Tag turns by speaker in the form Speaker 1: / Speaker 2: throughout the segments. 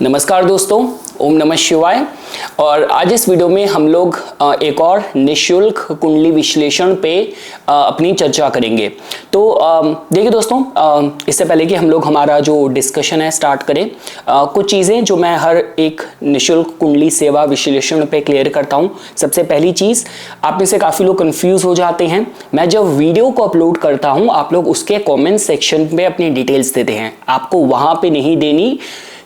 Speaker 1: नमस्कार दोस्तों, ओम नमः शिवाय। और आज इस वीडियो में हम लोग एक और निःशुल्क कुंडली विश्लेषण पे अपनी चर्चा करेंगे। तो देखिए दोस्तों, इससे पहले कि हम लोग हमारा जो डिस्कशन है स्टार्ट करें, कुछ चीज़ें जो मैं हर एक निःशुल्क कुंडली सेवा विश्लेषण पे क्लियर करता हूँ। सबसे पहली चीज़, आप में से काफ़ी लोग कंफ्यूज हो जाते हैं। मैं जब वीडियो को अपलोड करता हूँ, आप लोग उसके कॉमेंट सेक्शन पे अपनी डिटेल्स देते हैं। आपको वहाँ पे नहीं देनी,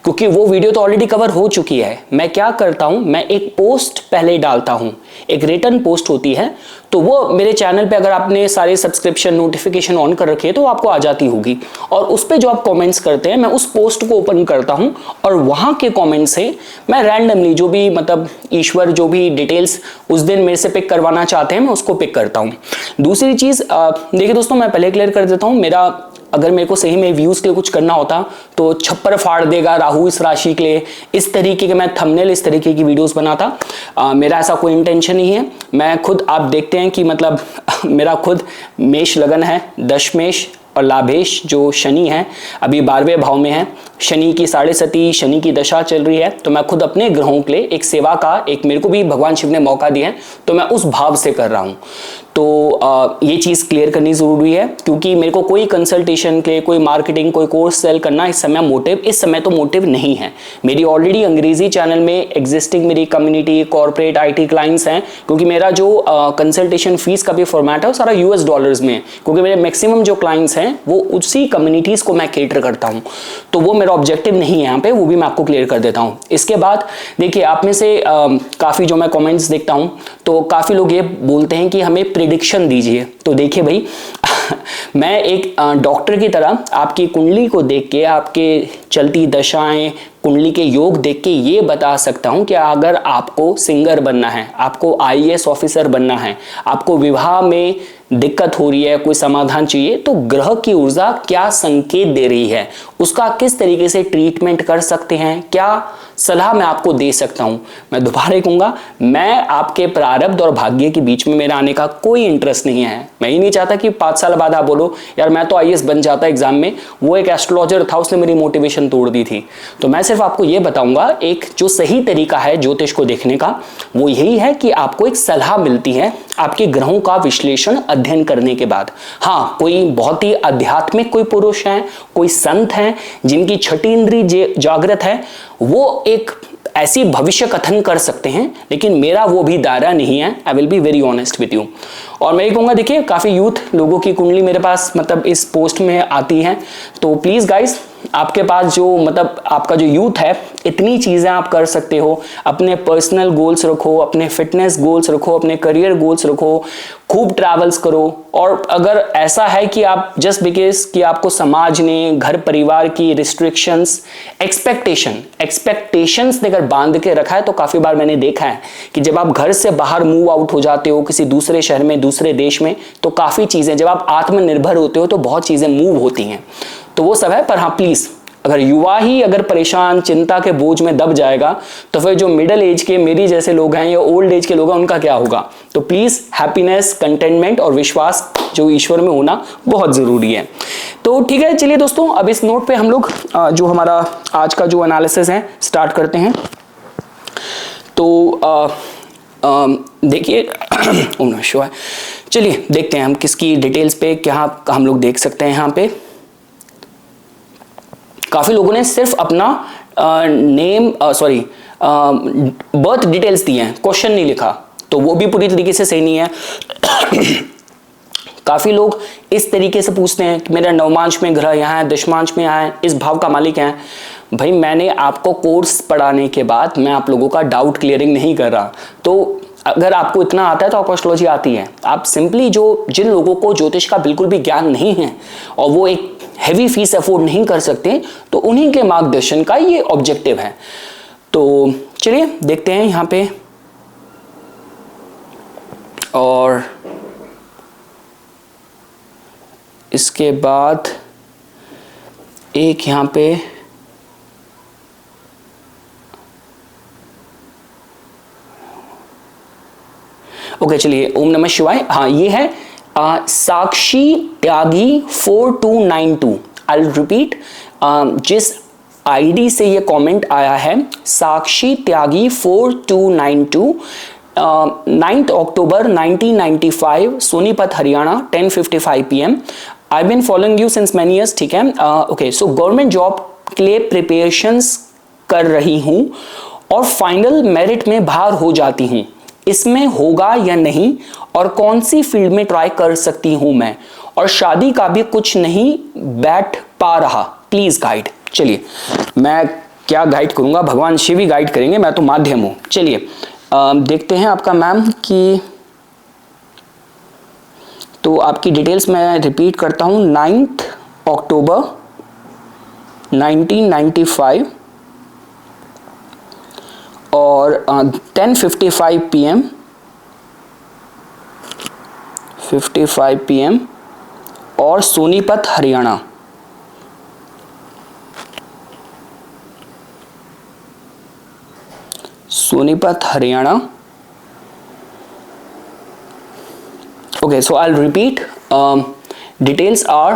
Speaker 1: क्योंकि वो वीडियो तो ऑलरेडी कवर हो चुकी है। मैं क्या करता हूं, मैं एक पोस्ट पहले डालता हूं, एक रिटर्न पोस्ट होती है, तो वो मेरे चैनल पे अगर आपने सारे सब्सक्रिप्शन नोटिफिकेशन ऑन कर रखे हैं तो आपको आ जाती होगी। और उस पे जो आप कमेंट्स करते हैं, मैं उस पोस्ट को ओपन करता हूं और वहां के कमेंट से मैं रैंडमली जो भी मतलब ईश्वर जो भी डिटेल्स उस दिन मेरे से पिक करवाना चाहते हैं, मैं उसको पिक करता हूं। दूसरी चीज देखिए दोस्तों, मैं पहले क्लियर कर देता हूं, अगर मेरे को सही में व्यूज के लिए कुछ करना होता तो छप्पर फाड़ देगा राहु इस राशि के लिए, इस तरीके के मैं थंबनेल, इस तरीके की वीडियोस बनाता। मेरा ऐसा कोई इंटेंशन नहीं है। मैं खुद, आप देखते हैं कि मतलब मेरा खुद मेष लगन है, दशमेश और लाभेश जो शनि है अभी 12वें भाव में है। शनि की 7.5 शनि की दशा चल रही है, तो मैं खुद अपने ग्रहों के लिए एक सेवा का, एक मेरे को भी भगवान शिव ने मौका दिया है, तो मैं उस भाव से कर रहा हूँ। तो ये चीज़ क्लियर करनी ज़रूरी है, क्योंकि मेरे को कोई कंसल्टेशन के, कोई मार्केटिंग, कोई कोर्स सेल करना इस समय तो मोटिव नहीं है। मेरी ऑलरेडी अंग्रेजी चैनल में एग्जिस्टिंग मेरी कम्युनिटी, कॉर्पोरेट, IT क्लाइंट्स हैं, क्योंकि मेरा जो कंसल्टेशन फीस का भी फॉर्मेट है वो सारा US डॉलर्स में है, क्योंकि मेरे मैक्सिमम जो क्लाइंट्स हैं वो उसी कम्युनिटीज़ को मैं केटर करता हूँ। तो वो मेरा ऑब्जेक्टिव नहीं है यहाँ पे, वो भी मैं आपको क्लियर कर देता हूँ। इसके बाद देखिए, आप में से काफ़ी जो मैं कमेंट्स देखता हूँ, तो काफ़ी लोग ये बोलते हैं कि हमें प्रिडिक्शन दीजिए। तो देखिए भाई, मैं एक डॉक्टर की तरह आपकी कुंडली को देख के, आपके चलती दशाएं, कुंडली के योग देख के ये बता सकता हूं कि अगर आपको सिंगर बनना है, आपको IAS ऑफिसर बनना है, आपको विवाह में दिक्कत हो रही है, कोई समाधान चाहिए, तो ग्रह की ऊर्जा क्या संकेत दे रही है, उसका किस तरीके से ट्रीटमेंट कर सकते हैं, क्या सलाह मैं आपको दे सकता हूं। मैं दोबारा कहूंगा, मैं आपके प्रारब्ध और भाग्य के बीच में मेरा आने का कोई इंटरेस्ट नहीं है। मैं ही नहीं चाहता कि 5 साल बाद आप बोलो यार मैं तो IAS बन जाता एग्जाम में, वो एक एस्ट्रोलॉजर था, उसने मेरी मोटिवेशन तोड़ दी थी। तो मैं सिर्फ आपको ये बताऊंगा, एक जो सही तरीका है ज्योतिष को देखने का, वो यही है कि आपको एक सलाह मिलती है आपके ग्रहों का विश्लेषण अध्ययन करने के बाद। हाँ, कोई बहुत ही आध्यात्मिक कोई पुरुष है, कोई संत है जिनकी छठी इंद्री जागृत है, वो एक ऐसी भविष्य कथन कर सकते हैं, लेकिन मेरा वो भी दायरा नहीं है। आई will be very honest with you. और मैं ये कहूँगा, देखिए काफ़ी यूथ लोगों की कुंडली मेरे पास मतलब इस पोस्ट में आती है, तो प्लीज़ गाइस, आपके पास जो मतलब आपका जो यूथ है, इतनी चीज़ें आप कर सकते हो। अपने पर्सनल गोल्स रखो, अपने फिटनेस गोल्स रखो, अपने करियर गोल्स रखो, खूब ट्रैवल्स करो। और अगर ऐसा है कि आप जस्ट बिकॉज कि आपको समाज ने, घर परिवार की रिस्ट्रिक्शंस, एक्सपेक्टेशंस ने अगर बांध के रखा है, तो काफ़ी बार मैंने देखा है कि जब आप घर से बाहर मूव आउट हो जाते हो किसी दूसरे शहर में, दूसरे देश में, तो काफ़ी चीज़ें, जब आप आत्मनिर्भर होते हो तो बहुत चीज़ें मूव होती हैं। तो वो सब है। पर हाँ प्लीज़, अगर युवा ही अगर परेशान, चिंता के बोझ में दब जाएगा, तो फिर जो मिडिल एज के मेरी जैसे लोग हैं या ओल्ड एज के लोग हैं, उनका क्या होगा। तो प्लीज़ हैप्पीनेस, कंटेनमेंट और विश्वास जो ईश्वर में होना बहुत ज़रूरी है। तो ठीक है, चलिए दोस्तों, अब इस नोट पे हम लोग जो हमारा आज का जो एनालिसिस है स्टार्ट करते हैं। तो देखिए ओम नमः शिवाय, चलिए देखते हैं हम किसकी डिटेल्स पे क्या हम लोग देख सकते हैं। यहाँ पे काफ़ी लोगों ने सिर्फ अपना बर्थ डिटेल्स दिए हैं, क्वेश्चन नहीं लिखा, तो वो भी पूरी तरीके से सही नहीं है। काफ़ी लोग इस तरीके से पूछते हैं कि मेरा नवमांश में ग्रह यहाँ है, दशमांश में यहाँ है, इस भाव का मालिक है। भाई, मैंने आपको कोर्स पढ़ाने के बाद मैं आप लोगों का डाउट क्लियरिंग नहीं कर रहा। तो अगर आपको इतना आता है तो आपको एस्ट्रोलॉजी आती है। आप सिंपली जिन लोगों को ज्योतिष का बिल्कुल भी ज्ञान नहीं है और वो एक हैवी फीस अफोर्ड नहीं कर सकते, तो उन्हीं के मार्गदर्शन का ये ऑब्जेक्टिव है। तो चलिए देखते हैं यहाँ पे। और इसके बाद एक यहाँ पे ओके, चलिए ओम नमः शिवाय। हाँ, ये है साक्षी त्यागी 4292। आई रिपीट, जिस आईडी से ये कमेंट आया है, साक्षी त्यागी 4292, 9 अक्टूबर 1995, Sonipat Haryana, 10:55 PM। I been following you since many years. ठीक है, ओके। सो गवर्नमेंट जॉब के लिए प्रिपरेशंस कर रही हूं और फाइनल मेरिट में बाहर हो जाती हूं, इसमें होगा या नहीं, और कौन सी फील्ड में ट्राई कर सकती हूं मैं, और शादी का भी कुछ नहीं बैठ पा रहा, प्लीज गाइड। चलिए, मैं क्या गाइड करूंगा, भगवान शिव ही गाइड करेंगे, मैं तो माध्यम हूं। चलिए देखते हैं आपका मैम की, तो आपकी डिटेल्स मैं रिपीट करता हूं। 9 अक्टूबर 1995 और 10:55 PM, 55 PM, और Sonipat Haryana. Sonipat Haryana. Okay, so I'll repeat. Details are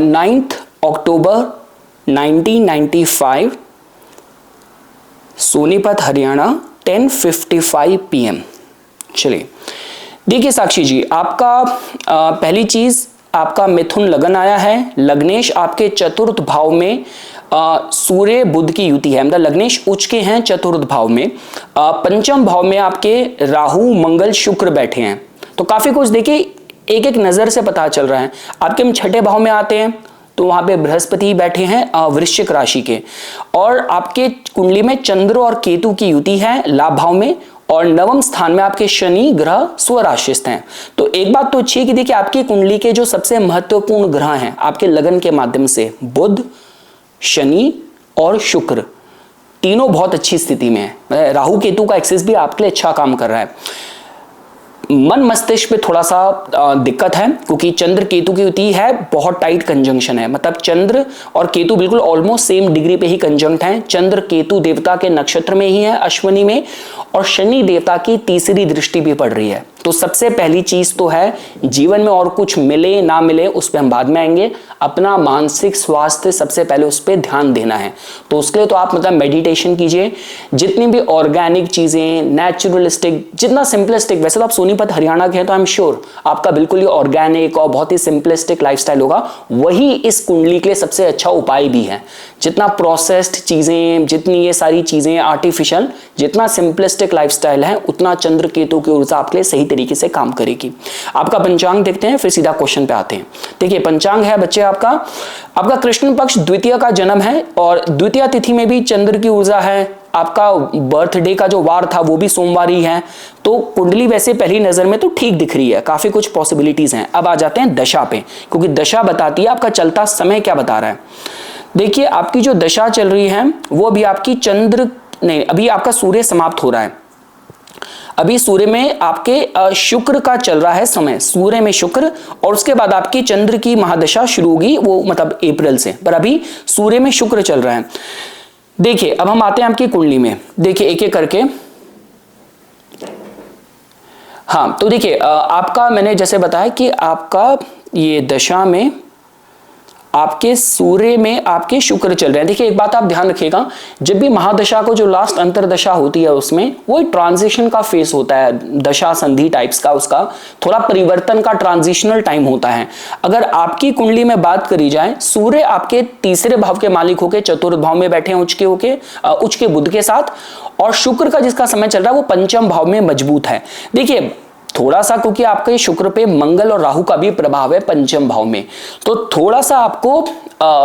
Speaker 1: 9th October 1995, Sonipat Haryana, 10:55 PM। चलिए देखिए साक्षी जी, आपका पहली चीज, आपका मिथुन लगन आया है। लग्नेश आपके चतुर्थ भाव में सूर्य बुध की युति है, मतलब लग्नेश उच्च के हैं चतुर्थ भाव में। पंचम भाव में आपके राहु मंगल शुक्र बैठे हैं, तो काफी कुछ देखिए एक एक नजर से पता चल रहा है। आपके हम छठे भाव में आते हैं तो वहां पे बृहस्पति बैठे हैं वृश्चिक राशि के, और आपके कुंडली में चंद्र और केतु की युति है लाभ भाव में, और नवम स्थान में आपके शनि ग्रह स्वराशिस्थ हैं। तो एक बात तो अच्छी है कि देखिए आपकी कुंडली के जो सबसे महत्वपूर्ण ग्रह हैं आपके लगन के माध्यम से, बुध, शनि और शुक्र, तीनों बहुत अच्छी स्थिति में है। राहु केतु का एक्सेस भी आपके लिए अच्छा काम कर रहा है। मन मस्तिष्क पे थोड़ा सा दिक्कत है, क्योंकि चंद्र केतु की युति है, बहुत टाइट कंजंक्शन है, मतलब चंद्र और केतु बिल्कुल ऑलमोस्ट सेम डिग्री पे ही कंजंक्ट हैं। चंद्र केतु देवता के नक्षत्र में ही है, अश्विनी में, और शनि देवता की तीसरी दृष्टि भी पड़ रही है। तो सबसे पहली चीज तो है, जीवन में और कुछ मिले ना मिले उस पर हम बाद में आएंगे, अपना मानसिक स्वास्थ्य सबसे पहले उस पर ध्यान देना है। तो उसके लिए तो आप मतलब मेडिटेशन कीजिए, जितनी भी ऑर्गेनिक चीजें, नेचुरलिस्टिक, जितना सिंपलिस्टिक, वैसे तो आप सोनीपत हरियाणा के हैं तो आई एम श्योर आपका बिल्कुल ही ऑर्गेनिक और बहुत ही सिंपलिस्टिक लाइफस्टाइल होगा, वही इस कुंडली के लिए सबसे अच्छा उपाय भी है। जितना प्रोसेस्ड चीजें, जितनी ये सारी चीजें आर्टिफिशियल, जितना सिंपलिस्टिक लाइफस्टाइल है, उतना चंद्र केतु की ऊर्जा आपके लिए सही तरीके से काम करेगी। आपका पंचांग देखते हैं, फिर सीधा क्वेश्चन पे आते हैं। देखिए पंचांग है बच्चे आपका कृष्ण पक्ष द्वितीय का जन्म है, और द्वितीय तिथि में भी चंद्र की ऊर्जा है। आपका बर्थडे का जो वार था वो भी सोमवार ही है, तो कुंडली वैसे पहली नजर में तो ठीक दिख रही है, काफी कुछ पॉसिबिलिटीज हैं। अब आ जाते हैं दशा पे, क्योंकि दशा बताती है आपका चलता समय क्या बता रहा है। देखिए आपकी जो दशा चल रही है वो अभी आपकी चंद्र नहीं, अभी आपका सूर्य समाप्त हो रहा है। अभी सूर्य में आपके शुक्र का चल रहा है समय, सूर्य में शुक्र, और उसके बाद आपकी चंद्र की महादशा शुरू होगी, वो मतलब अप्रैल से, पर अभी सूर्य में शुक्र चल रहा है। देखिए अब हम आते हैं आपकी कुंडली में, देखिए एक एक करके। हाँ तो देखिए आपका मैंने जैसे बताया कि आपका ये दशा में आपके सूर्य में आपके शुक्र चल रहे हैं। देखिए एक बात आप ध्यान रखिएगा, जब भी महादशा को जो लास्ट अंतरदशा होती है उसमें वो ट्रांजिशन का फेस होता है, दशा संधि टाइप्स का, उसका थोड़ा परिवर्तन का ट्रांजिशनल टाइम होता है। अगर आपकी कुंडली में बात करी जाए, सूर्य आपके तीसरे भाव के मालिक होके चतुर्थ भाव में बैठे हैं उच्च के बुध के साथ, और शुक्र का जिसका समय चल रहा है वो पंचम भाव में मजबूत है। देखिए थोड़ा सा क्योंकि आपके शुक्र पे मंगल और राहु का भी प्रभाव है पंचम भाव में, तो थोड़ा सा आपको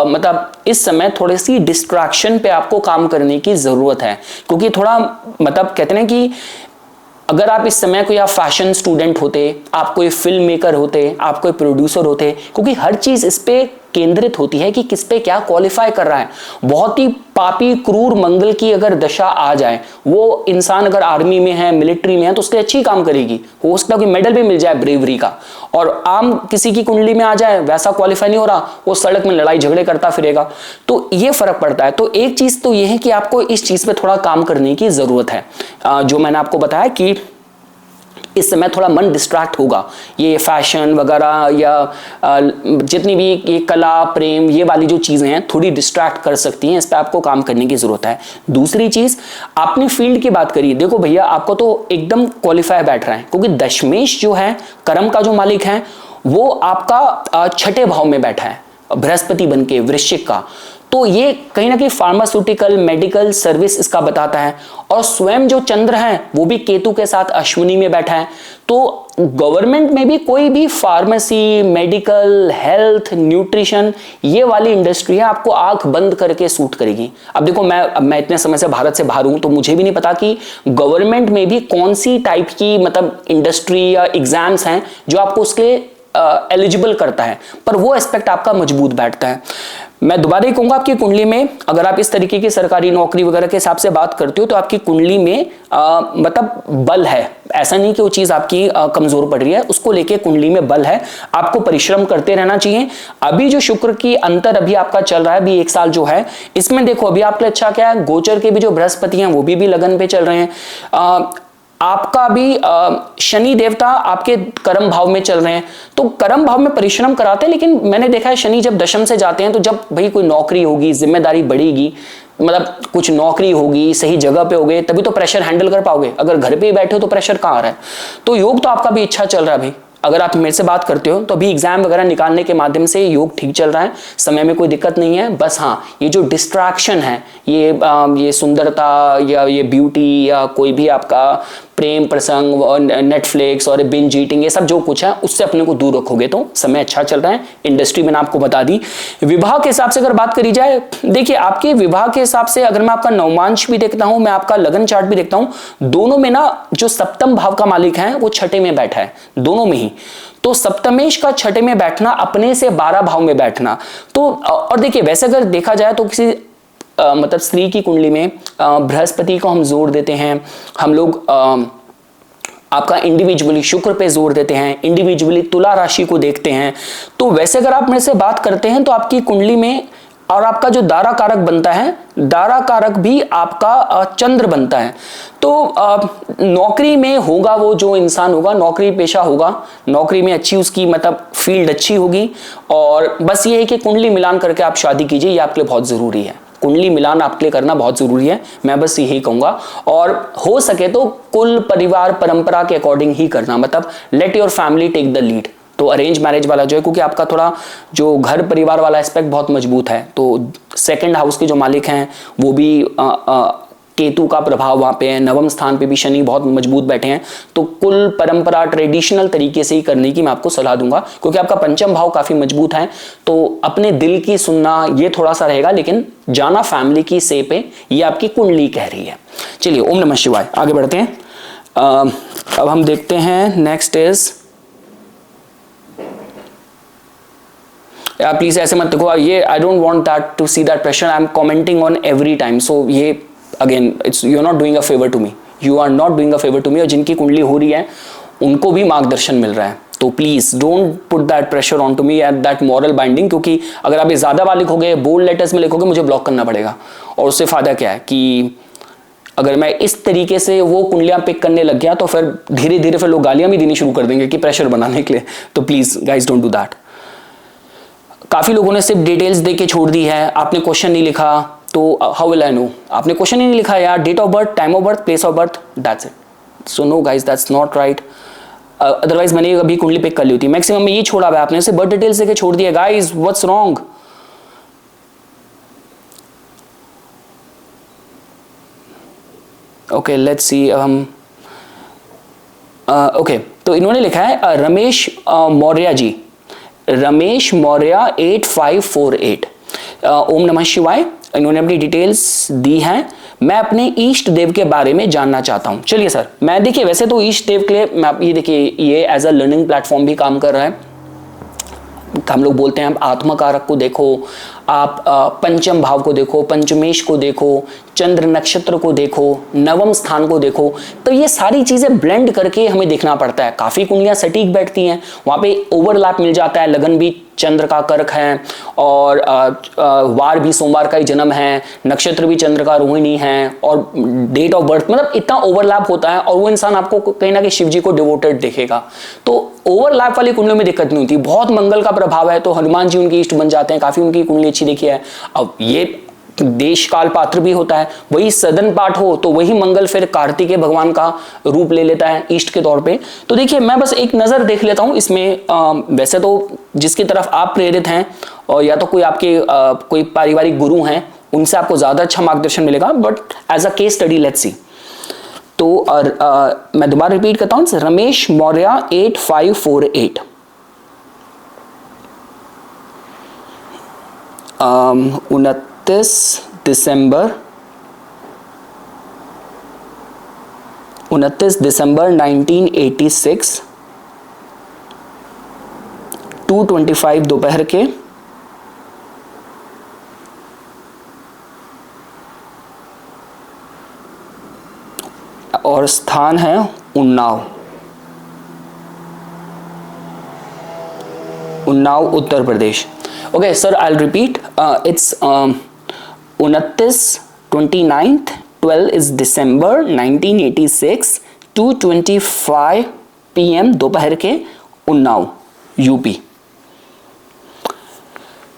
Speaker 1: मतलब इस समय थोड़ी सी डिस्ट्रैक्शन पे आपको काम करने की जरूरत है, क्योंकि थोड़ा मतलब कहते हैं कि अगर आप इस समय कोई आप फैशन स्टूडेंट होते, आप कोई फिल्म मेकर होते, आप कोई प्रोड्यूसर होते, क्योंकि हर चीज इस पे केंद्रित होती है कि किस पे क्या क्वालिफाई कर रहा है। बहुत ही पापी क्रूर मंगल की अगर दशा आ जाए, वो इंसान अगर आर्मी में है, मिलिट्री में है, तो उसके अच्छी काम करेगी, हो सकता है कि मेडल भी मिल जाए ब्रेवरी का। और आम किसी की कुंडली में आ जाए, वैसा क्वालिफाई नहीं हो रहा, वो सड़क में लड़ाई झगड़े करता फिरेगा, तो ये फर्क पड़ता है। तो एक चीज तो ये है कि आपको इस चीज पे थोड़ा काम करने की जरूरत है, जो मैंने आपको बताया कि इस समय थोड़ा मन डिस्ट्रैक्ट होगा, ये फैशन वगैरह या जितनी भी ये कला प्रेम ये वाली जो चीजें हैं थोड़ी डिस्ट्रैक्ट कर सकती हैं, इस पर आपको काम करने की जरूरत है। दूसरी चीज, आपने फील्ड की बात करी, देखो भैया आपको तो एकदम क्वालिफाई बैठ रहा है, क्योंकि दशमेश जो है कर्म का जो मालिक है वो आपका छठे भाव में बैठा है बृहस्पति बन के वृश्चिक का, तो ये कहीं ना कहीं फार्मास्यूटिकल मेडिकल सर्विस इसका बताता है। और स्वयं जो चंद्र है वो भी केतु के साथ अश्विनी में बैठा है, तो गवर्नमेंट में भी कोई भी फार्मेसी मेडिकल हेल्थ न्यूट्रिशन ये वाली इंडस्ट्री है आपको आंख बंद करके सूट करेगी। अब देखो मैं इतने समय से भारत से बाहर हूं, तो मुझे भी नहीं पता कि गवर्नमेंट में भी कौन सी टाइप की मतलब इंडस्ट्री या एग्जाम्स हैं जो आपको उसके एलिजिबल करता है, पर वो एस्पेक्ट आपका मजबूत बैठता है। मैं दोबारा ही कहूंगा, आपकी कुंडली में अगर आप इस तरीके की सरकारी नौकरी वगैरह के हिसाब से बात करते हो तो आपकी कुंडली में मतलब बल है, ऐसा नहीं कि वो चीज आपकी कमजोर पड़ रही है, उसको लेके कुंडली में बल है, आपको परिश्रम करते रहना चाहिए। अभी जो शुक्र की अंतर अभी आपका चल रहा है, अभी 1 साल जो है इसमें देखो अभी आपके अच्छा क्या है, गोचर के भी जो बृहस्पति हैं वो भी लगन पे चल रहे हैं, आपका भी शनि देवता आपके कर्म भाव में चल रहे हैं, तो कर्म भाव में परिश्रम कराते हैं। लेकिन मैंने देखा है शनि जब दशम से जाते हैं तो जब भाई कोई नौकरी होगी, जिम्मेदारी बढ़ेगी, मतलब कुछ नौकरी होगी, सही जगह पे होगे, तभी तो प्रेशर हैंडल कर पाओगे। अगर घर पे ही बैठे हो तो प्रेशर कहाँ आ रहा है। तो योग तो आपका भी अच्छा चल रहा है भाई, अगर आप मेरे से बात करते हो तो अभी एग्जाम वगैरह निकालने के माध्यम से योग ठीक चल रहा है, समय में कोई दिक्कत नहीं है। बस हाँ, ये जो डिस्ट्रैक्शन है, ये सुंदरता या ये ब्यूटी या कोई भी आपका प्रेम प्रसंग और नेटफ्लिक्स और बिंज ईटिंग, ये सब जो कुछ है उससे अपने को दूर रखोगे तो समय अच्छा चल रहा है। इंडस्ट्री मैंने आपको बता दी। विवाह के हिसाब से अगर बात करी जाए, देखिए आपके विवाह के हिसाब से अगर मैं आपका नवमांश भी देखता हूं, मैं आपका लगन चार्ट भी देखता हूं, दोनों में ना जो सप्तम भाव का मालिक है वो छठे में बैठा है, दोनों में ही। तो सप्तमेश का छठे में बैठना, अपने से 12 भाव में बैठना, तो और देखिए वैसे अगर देखा जाए तो किसी मतलब स्त्री की कुंडली में बृहस्पति को हम जोर देते हैं, हम लोग आपका इंडिविजुअली शुक्र पे जोर देते हैं, इंडिविजुअली तुला राशि को देखते हैं। तो वैसे अगर आप मेरे से बात करते हैं तो आपकी कुंडली में और आपका जो दारा कारक बनता है, दारा कारक भी आपका चंद्र बनता है। तो नौकरी में होगा वो जो इंसान होगा, नौकरी पेशा होगा, नौकरी में अच्छी उसकी मतलब फील्ड अच्छी होगी। और बस ये है कि कुंडली मिलान करके आप शादी कीजिए, ये आपके लिए बहुत जरूरी है। कुंडली मिलान आपके लिए करना बहुत जरूरी है, मैं बस यही कहूंगा। और हो सके तो कुल परिवार परंपरा के अकॉर्डिंग ही करना, मतलब let your family take the lead. तो अरेंज मैरिज वाला जो है, क्योंकि आपका थोड़ा जो घर परिवार वाला एस्पेक्ट बहुत मजबूत है, तो सेकंड हाउस के जो मालिक हैं वो भी केतु का प्रभाव वहां पे है, नवम स्थान पे भी शनि बहुत मजबूत बैठे हैं। तो कुल परंपरा ट्रेडिशनल तरीके से ही करने की मैं आपको सलाह दूंगा, क्योंकि आपका पंचम भाव काफी मजबूत है। तो अपने दिल की सुनना ये थोड़ा सा रहेगा, लेकिन जाना फैमिली की से पे, ये आपकी कुंडली कह रही है। चलिए, ओम नमः शिवाय, आगे बढ़ते हैं। अब हम देखते हैं नेक्स्ट इज, प्लीज ऐसे मत देखो, ये I don't want that to see that pressure, I am commenting on every time, so ये again it's you are not doing a favour to me, you are not doing a favour to me. और जिनकी कुंडली हो रही है उनको भी मार्गदर्शन मिल रहा है, तो please don't put that pressure on to me at that moral binding, क्योंकि अगर आप ये ज्यादा वाले लिखोगे, बोल्ड लेटर्स में लिखोगे, मुझे ब्लॉक करना पड़ेगा। और उससे फायदा क्या है कि अगर मैं इस तरीके से वो कुंडलियां पिक करने लग गया तो फिर धीरे धीरे फिर लोग गालियां भी देनी शुरू कर देंगे कि प्रेशर बनाने के लिए। तो please guys don't do that. काफी लोगों ने सिर्फ डिटेल्स दे के छोड़ दी है, आपने क्वेश्चन नहीं लिखा, तो हाउ विल आई नो? आपने क्वेश्चन ही नहीं लिखा यार, date of birth, time of birth, place of birth, that's it. So no guys, that's not right. Otherwise मैंने अभी कुंडली पिक कर ली होती, मैक्सिमम में ये छोड़ा हुआ है आपने, सिर्फ बर्थ डिटेल्स देके छोड़ दिया। Guys what's wrong? Okay let's see. अब हम ओके, तो इन्होंने लिखा है रमेश मौर्य जी, रमेश मौर्य 8548। ओम नमः शिवाय, इन्होंने अपनी डिटेल्स दी हैं। मैं अपने ईष्ट देव के बारे में जानना चाहता हूं। चलिए सर, मैं देखिए वैसे तो ईष्ट देव के लिए मैं ये देखिए ये एज अ लर्निंग प्लेटफॉर्म भी काम कर रहा है। हम लोग बोलते हैं आप आत्मकारक को देखो, आप पंचम भाव को देखो, पंचमेश को देखो, चंद्र नक्षत्र को देखो, नवम स्थान को देखो। तो ये सारी चीजें ब्लेंड करके हमें देखना पड़ता है। काफी कुंडलियां सटीक बैठती हैं, वहां पे ओवरलैप मिल जाता है, लगन भी चंद्र का कर्क है और वार भी सोमवार का ही जन्म है, नक्षत्र भी चंद्र का रोहिणी है और डेट ऑफ बर्थ मतलब इतना ओवरलैप होता है और वो इंसान आपको कहीं ना कहीं शिव जी को डिवोटेड दिखेगा। तो ओवरलैप वाली कुंडलियों में दिक्कत नहीं होती। बहुत मंगल का प्रभाव है तो हनुमान जी उनकी इष्ट बन जाते हैं, काफी उनकी कुंडली अच्छी देखी है। अब ये देश काल पात्र भी होता है, वही सदन पाठ हो तो वही मंगल फिर कार्तिकेय भगवान का रूप ले लेता है इष्ट के तौर पे। तो देखिए मैं बस एक नजर देख लेता हूं इसमें। वैसे तो जिसकी तरफ आप प्रेरित हैं और या तो कोई आपके कोई पारिवारिक गुरु हैं उनसे आपको ज्यादा अच्छा मार्गदर्शन मिलेगा, but as a case study let's see. तो मैं दोबारा रिपीट करता हूं, रमेश मौर्य 8548 29 दिसंबर 1986 2:25 दोपहर के और स्थान है Unnao Uttar Pradesh. Okay sir, I will repeat, it's 12 is December 1986 2:25 PM दोपहर के उन्नाव यूपी।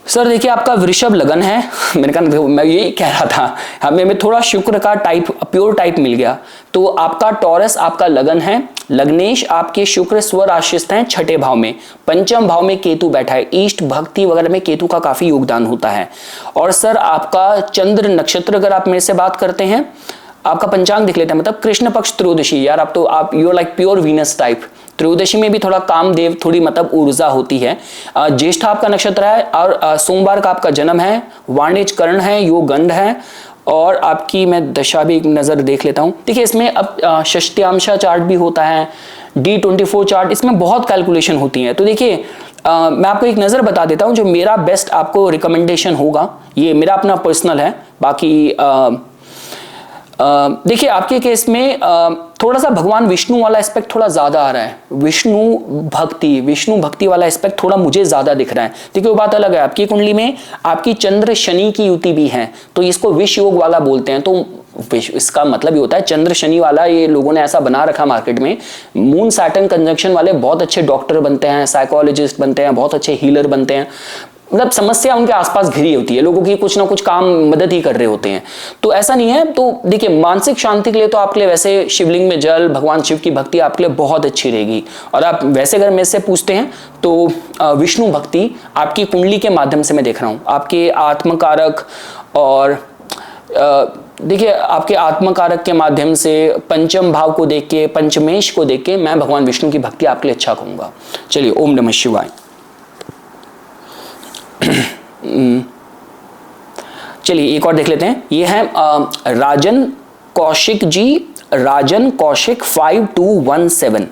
Speaker 1: सर देखिए आपका वृषभ लगन है, मैंने कहा मैं यही कह रहा था, हमें थोड़ा शुक्र का टाइप प्योर टाइप मिल गया। तो आपका टॉरस आपका लगन है, लग्नेश आपके शुक्र स्वर आश्रित हैं छठे भाव में, पंचम भाव में केतु बैठा है, ईष्ट भक्ति वगैरह में केतु का काफी योगदान होता है। और सर आपका चंद्र नक्षत्र अगर आप मेरे से बात करते हैं, आपका पंचांग देख लेते हैं, मतलब कृष्ण पक्ष त्रयोदशी, यार आप you are like pure Venus type. त्रयोदशी में भी थोड़ा कामदेव थोड़ी मतलब ऊर्जा होती है। ज्येष्ठ आपका नक्षत्र है और सोमवार का आपका जन्म है, वाणिज कर्ण है, योग गंध है। और आपकी मैं दशा भी एक नजर देख लेता हूं। देखिए इसमें अब षष्ट्यांशा चार्ट भी होता है, D24 चार्ट, इसमें बहुत कैलकुलेशन होती है। तो देखिए मैं आपको एक नजर बता देता हूं, जो मेरा बेस्ट आपको रिकमेंडेशन होगा, ये मेरा अपना पर्सनल है। बाकी देखिए आपके केस में थोड़ा सा भगवान विष्णु वाला एस्पेक्ट थोड़ा ज्यादा आ रहा है, विष्णु भक्ति वाला एस्पेक्ट थोड़ा मुझे ज्यादा दिख रहा है। देखिए वो बात अलग है, आपकी कुंडली में आपकी चंद्र शनि की युति भी है तो इसको विष योग वाला बोलते हैं। तो इसका मतलब ये होता है चंद्र शनि वाला, ये लोगों ने ऐसा बना रखा मार्केट में, मून सैटर्न कंजंक्शन वाले बहुत अच्छे डॉक्टर बनते हैं, साइकोलॉजिस्ट बनते हैं, बहुत अच्छे हीलर बनते हैं। मतलब समस्या उनके आसपास घिरी होती है, लोगों की कुछ ना कुछ काम मदद ही कर रहे होते हैं। तो ऐसा नहीं है। तो देखिए मानसिक शांति के लिए तो आपके लिए वैसे शिवलिंग में जल, भगवान शिव की भक्ति आपके लिए बहुत अच्छी रहेगी। और आप वैसे अगर मेरे से पूछते हैं तो विष्णु भक्ति आपकी कुंडली के माध्यम से मैं देख रहा हूं, आपके आत्मकारक और देखिए आपके आत्मकारक के माध्यम से पंचम भाव को देख के, पंचमेश को देख के मैं भगवान विष्णु की भक्ति आपके लिए अच्छा कहूंगा। चलिए ओम नमः शिवाय। चलिए एक और देख लेते हैं, ये है राजन कौशिक जी, राजन कौशिक 5217।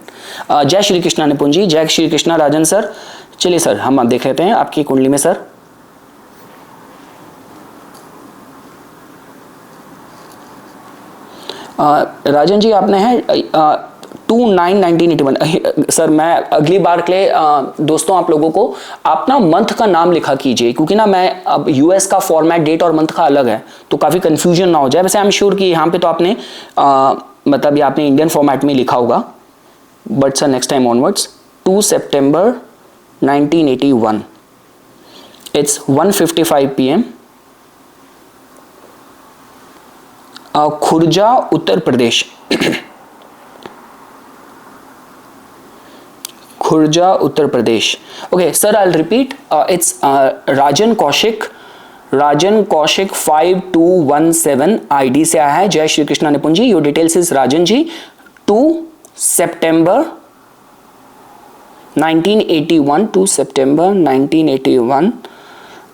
Speaker 1: जय श्री कृष्णा निपुण जी, जय श्री कृष्णा राजन सर। चलिए सर हम देख लेते हैं आपकी कुंडली में सर। राजन जी आपने है 2/9/1981। सर मैं अगली बार के लिए दोस्तों आप लोगों को अपना मंथ का नाम लिखा कीजिए, क्योंकि ना मैं अब यूएस का फॉर्मेट डेट और मंथ का अलग है तो काफ़ी कंफ्यूजन ना हो जाए। वैसे आई एम श्योर कि यहाँ पे तो आपने मतलब ये आपने इंडियन फॉर्मेट में लिखा होगा, but sir next time onwards 2 September 1981 it's 1:55 PM Khurja Uttar Pradesh. Khurja Uttar Pradesh. Okay sir I will repeat, it's Rajan Kaushik 5217 ID से आया है। जय Shri Krishna Nipun ji, your details is Rajan ji. 2 September 1981 2 September 1981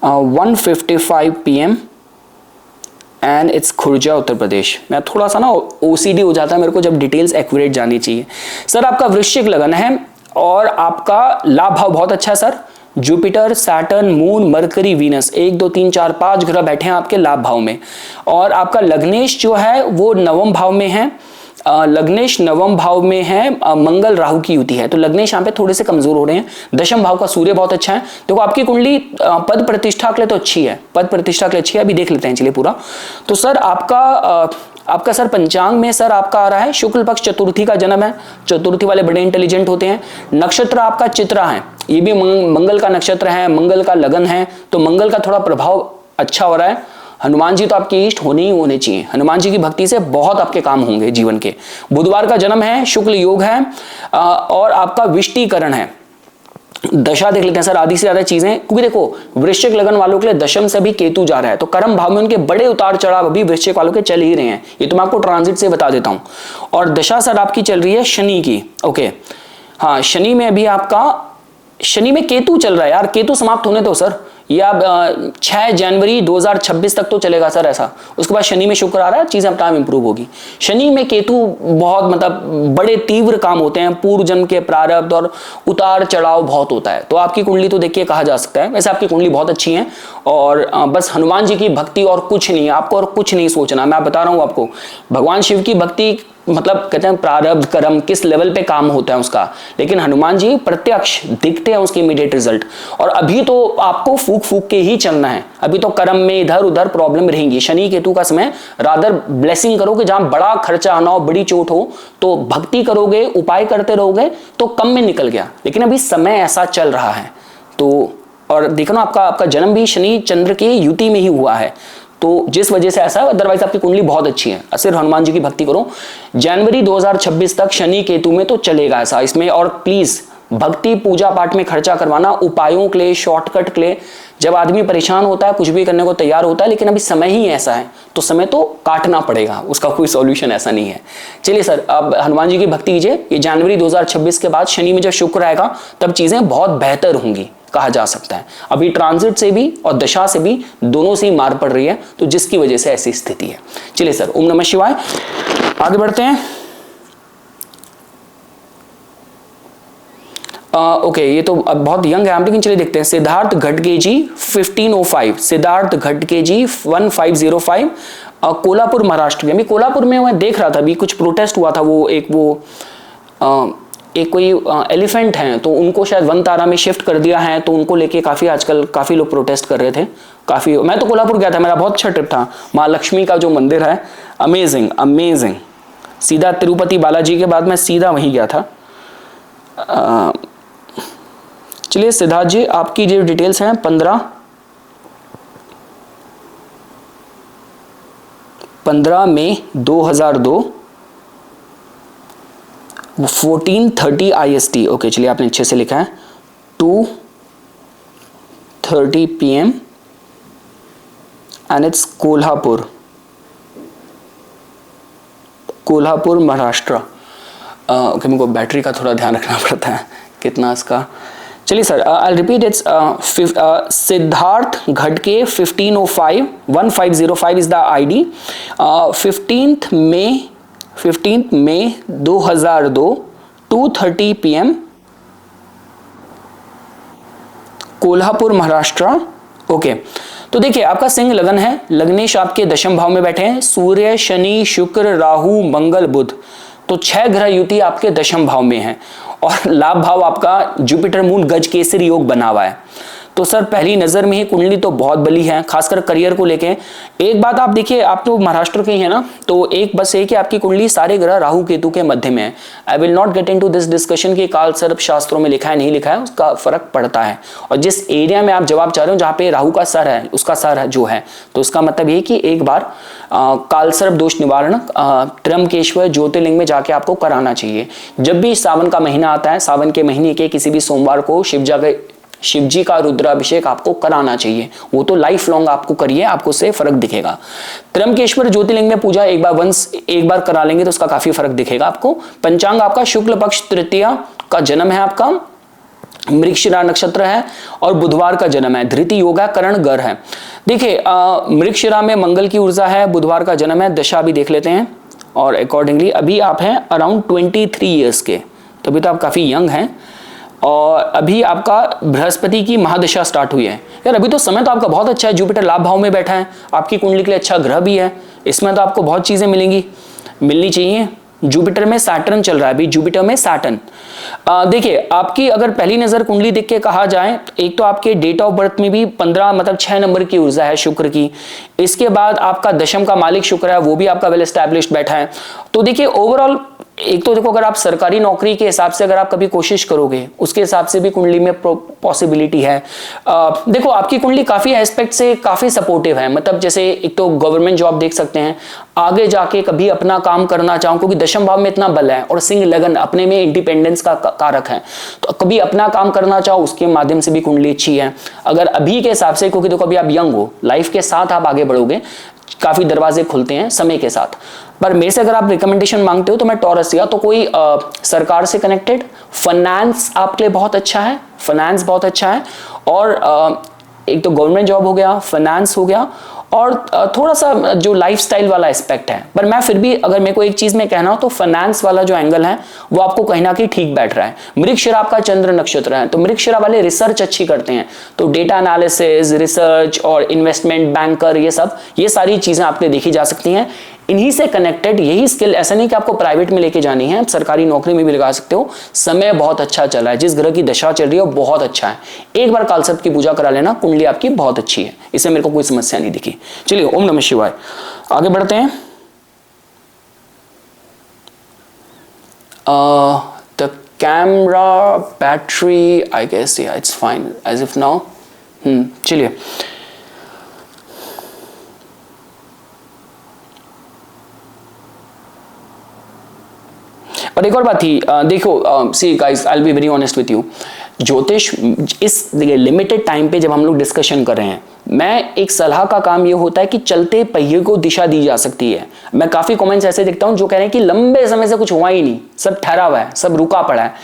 Speaker 1: 1:55 PM and it's Khurja Uttar Pradesh. मैं थोड़ा सा ना ओसीडी हो जाता है मेरे को जब डिटेल्स एक्यूरेट जानी चाहिए। सर आपका वृश्चिक लगन है और आपका लाभ भाव बहुत अच्छा है sir. Jupiter, Saturn, moon, mercury, Venus 1 2 3 4 5 ग्रह बैठे हैं आपके लाभ भाव में। और आपका लग्नेश जो है वो 9वें भाव में है लग्नेश नवम भाव में है, मंगल राहु की युति है, तो लग्नेश यहाँ पे थोड़े से कमजोर हो रहे हैं। दशम भाव का सूर्य बहुत अच्छा है। देखो आपकी कुंडली पद प्रतिष्ठा के लिए तो अच्छी है, पद प्रतिष्ठा के लिए अच्छी है। अभी देख लेते हैं चलिए पूरा। तो सर आपका सर पंचांग में सर आपका आ रहा है शुक्ल पक्ष चतुर्थी का जन्म है। चतुर्थी वाले बड़े इंटेलिजेंट होते हैं। नक्षत्र आपका चित्रा है, ये भी मंगल का नक्षत्र है, मंगल का लगन है, तो मंगल का थोड़ा प्रभाव अच्छा हो रहा है। हनुमान जी तो आपके इष्ट होने ही होने चाहिए। हनुमान जी की भक्ति से बहुत आपके काम होंगे जीवन के। बुधवार का जन्म है, शुक्ल योग है और आपका विष्टिकरण है। दशा देख लेते हैं सर, आधी से ज्यादा चीजें, क्योंकि देखो वृश्चिक लगन वालों के लिए दशम से भी केतु जा रहा है, तो कर्म भाव में उनके बड़े उतार चढ़ाव अभी वृश्चिक वालों के चल ही रहे हैं। ये तो मैं आपको ट्रांजिट से बता देता हूं। और दशा सर आपकी चल रही है शनि की। ओके, हाँ, शनि में अभी आपका, शनि में केतु चल रहा है यार। केतु समाप्त होने दो सर, ये अब 6 जनवरी 2026 तक तो चलेगा सर ऐसा। उसके बाद शनि में शुक्र आ रहा है, चीजें अपना इंप्रूव होगी। शनि में केतु बहुत मतलब बड़े तीव्र काम होते हैं, पूर्व जन्म के प्रारब्ध और उतार चढ़ाव बहुत होता है। तो आपकी कुंडली तो देखिए कहा जा सकता है, वैसे आपकी कुंडली बहुत अच्छी है। और बस हनुमान जी की भक्ति और कुछ नहीं, आपको और कुछ नहीं सोचना। मैं बता रहा हूं आपको, भगवान शिव की भक्ति मतलब कहते हैं प्रारब्ध कर्म किस लेवल पे काम होता है उसका, लेकिन हनुमान जी प्रत्यक्ष दिखते हैं उसके इमीडिएट रिजल्ट। और अभी तो आपको फूक फूक के ही चलना है। अभी तो कर्म में इधर उधर प्रॉब्लम रहेंगी। शनि केतु का समय, रादर ब्लेसिंग करो कि जहां बड़ा खर्चा आना हो, बड़ी चोट हो, तो भक्ति करोगे, उपाय करते रहोगे तो कम में निकल गया। लेकिन अभी समय ऐसा चल रहा है। तो और देखो ना, आपका जन्म भी शनि चंद्र की युति में ही हुआ है, तो जिस वजह से ऐसा है। अदरवाइज आपकी कुंडली बहुत अच्छी है, सिर्फ हनुमान जी की भक्ति करो। जनवरी 2026 तक शनि केतु में तो चलेगा ऐसा इसमें। और प्लीज भक्ति पूजा पाठ में खर्चा करवाना, उपायों के लिए, शॉर्टकट के लिए। जब आदमी परेशान होता है, कुछ भी करने को तैयार होता है, लेकिन अभी समय ही ऐसा है, तो समय तो काटना पड़ेगा, उसका कोई सॉल्यूशन ऐसा नहीं है। चलिए सर, अब हनुमान जी की भक्ति कीजिए। ये जनवरी 2026 के बाद शनि में जब शुक्र आएगा तब चीजें बहुत बेहतर होंगी, कहा जा सकता है। अभी ट्रांजिट से भी और दशा से भी, दोनों से ही मार पड़ रही है, तो जिसकी वजह से ऐसी स्थिति है। चलिए सर, ओम नमः शिवाय, आगे बढ़ते हैं। ओके, ये तो अब बहुत यंग है हम, लेकिन चलिए देखते हैं। सिद्धार्थ घटके जी 1505, सिद्धार्थ घटके जी 1505, कोल्हापुर महाराष्ट्र में। अभी कोल्हापुर में मैं देख रहा था, अभी कुछ प्रोटेस्ट हुआ था। वो एक कोई एलिफेंट हैं, तो उनको शायद वन तारा में शिफ्ट कर दिया है, तो उनको लेके आजकल काफी लोग प्रोटेस्ट कर रहे थे। काफी, मैं तो कोल्हापुर गया था, मेरा बहुत अच्छा ट्रिप था। माँ लक्ष्मी का जो मंदिर है, अमेजिंग अमेजिंग। सीधा तिरुपति बालाजी के बाद मैं सीधा वहीं गया था। चलिए सिद्धार्थ जी, आपकी जो डिटेल्स हैं 15 मई 2002, 14:30 IST। ओके, चलिए आपने अच्छे से लिखा है। 2:30 PM and it's Kolhapur Maharashtra. Okay, मेरे को बैटरी का थोड़ा ध्यान रखना पड़ता है कितना इसका। चलिए sir, I repeat, it's Siddharth Ghatke 1505 is the ID। 15th May 2002, 2:30 PM, Kolhapur Maharashtra. Okay, तो देखिए आपका सिंह लगन है, लग्नेश आपके दशम भाव में बैठे हैं, सूर्य शनि शुक्र राहु मंगल बुध, तो 6 ग्रह युति आपके दशम भाव में है। और लाभ भाव आपका जुपिटर मून गज केसरी योग बना हुआ है। तो सर पहली नजर में ही कुंडली तो बहुत बली है, खासकर करियर को लेके। एक बात आप देखिए, आप तो महाराष्ट्र के ही है ना, तो एक बस है कि आपकी कुंडली सारे ग्रह राहु केतु के मध्य में है। I will not get into this discussion कि काल सर्प शास्त्रों में लिखा है नहीं लिखा है, उसका फर्क पड़ता है। और जिस एरिया में आप जवाब चाह रहे हो, जहाँ पे राहु का सर है, उसका सर है जो है, तो उसका मतलब ये कि एक बार काल सर्प दोष निवारण त्र्यंबकेश्वर ज्योतिर्लिंग में जाके आपको कराना चाहिए। जब भी सावन का महीना आता है, सावन के महीने के किसी भी सोमवार को शिव जी का रुद्राभिषेक आपको कराना चाहिए। वो तो लाइफ लॉन्ग आपको करिए, आपको उससे फर्क दिखेगा। त्र्यंबकेश्वर ज्योतिर्लिंग में पूजा एक बार करा लेंगे तो उसका काफी फर्क दिखेगा आपको। पंचांग आपका शुक्ल पक्ष तृतीया का जन्म है, आपका मृगशिरा नक्षत्र है और बुधवार का जन्म है, धृति योग है, करण गर है। देखिए मृगशिरा में मंगल की ऊर्जा है, बुधवार का जन्म है, दशा भी देख लेते हैं। और अकॉर्डिंगली अभी आप हैं अराउंड 23 ईयर्स के, तो अभी तो आप काफी यंग हैं। और अभी आपका बृहस्पति की महादशा स्टार्ट हुई है यार। अभी तो समय तो आपका बहुत अच्छा है, जुपिटर लाभ भाव में बैठा है, आपकी कुंडली के लिए अच्छा ग्रह भी है, इसमें तो आपको बहुत चीजें मिलनी चाहिए। जुपिटर में सैटर्न चल रहा है अभी, जुपिटर में सैटर्न। देखिए आपकी अगर पहली नजर कुंडली देख के कहा जाए, एक तो आपके डेट ऑफ बर्थ में भी 15 मतलब 6 नंबर की ऊर्जा है शुक्र की। इसके बाद आपका दशम का मालिक शुक्र है, वो भी आपका वेल एस्टैब्लिश्ड बैठा है। तो देखिए ओवरऑल एक तो देखो, अगर आप सरकारी नौकरी के हिसाब से अगर आप कभी कोशिश करोगे, उसके हिसाब से भी कुंडली में पॉसिबिलिटी है। देखो आपकी कुंडली काफी एस्पेक्ट से काफी सपोर्टिव है, मतलब जैसे एक तो गवर्नमेंट जॉब देख सकते हैं, आगे जाके कभी अपना काम करना चाहो, क्योंकि दशम भाव में इतना बल है और सिंह लगन अपने में इंडिपेंडेंस का कारक है, तो कभी अपना काम करना चाहो उसके माध्यम से भी कुंडली अच्छी है। अगर अभी के हिसाब से, क्योंकि देखो अभी आप यंग हो, लाइफ के साथ आप आगे बढ़ोगे, काफी दरवाजे खुलते हैं समय के साथ। पर मेरे से अगर आप रिकमेंडेशन मांगते हो तो मैं टॉरस, या तो कोई सरकार से कनेक्टेड फाइनेंस आपके लिए बहुत अच्छा है, फाइनेंस बहुत अच्छा है। और एक तो गवर्नमेंट जॉब हो गया, फाइनेंस हो गया, और थोड़ा सा जो लाइफस्टाइल वाला एस्पेक्ट है। पर मैं फिर भी अगर मेरे को एक चीज में कहना हो तो फाइनेंस वाला जो एंगल है वो आपको कहीं ना कहीं ठीक बैठ रहा है। मृगशिरा आपका चंद्र नक्षत्र है, तो मृगशिरा वाले रिसर्च अच्छी करते हैं, तो डेटा एनालिसिस, रिसर्च और इन्वेस्टमेंट बैंकर, ये सारी चीजें आपके देखी जा सकती हैं। इन्हीं से कनेक्टेड यही स्किल, ऐसा नहीं कि आपको प्राइवेट में लेके जानी है, सरकारी नौकरी में भी लगा सकते हो। समय बहुत अच्छा चला है, जिस ग्रह की दशा चल रही है वो बहुत अच्छा है। एक बार कालसर्प की पूजा करा लेना, कुंडली आपकी बहुत अच्छी है, इससे मेरे को कोई समस्या नहीं दिखी। चलिए ओम नमः शिवाय, आगे बढ़ते हैं। The camera battery I guess it's fine as if now. चलिए और एक और बात थी, देखो see guys, I will be very honest with you, ज्योतिष इस लिमिटेड टाइम पे जब हम लोग डिस्कशन कर रहे हैं, मैं एक सलाह का काम ये होता है कि चलते पहिए को दिशा दी जा सकती है। मैं काफी कमेंट्स ऐसे देखता हूं जो कह रहे हैं कि लंबे समय से कुछ हुआ ही नहीं, सब ठहरा हुआ है, सब रुका पड़ा है,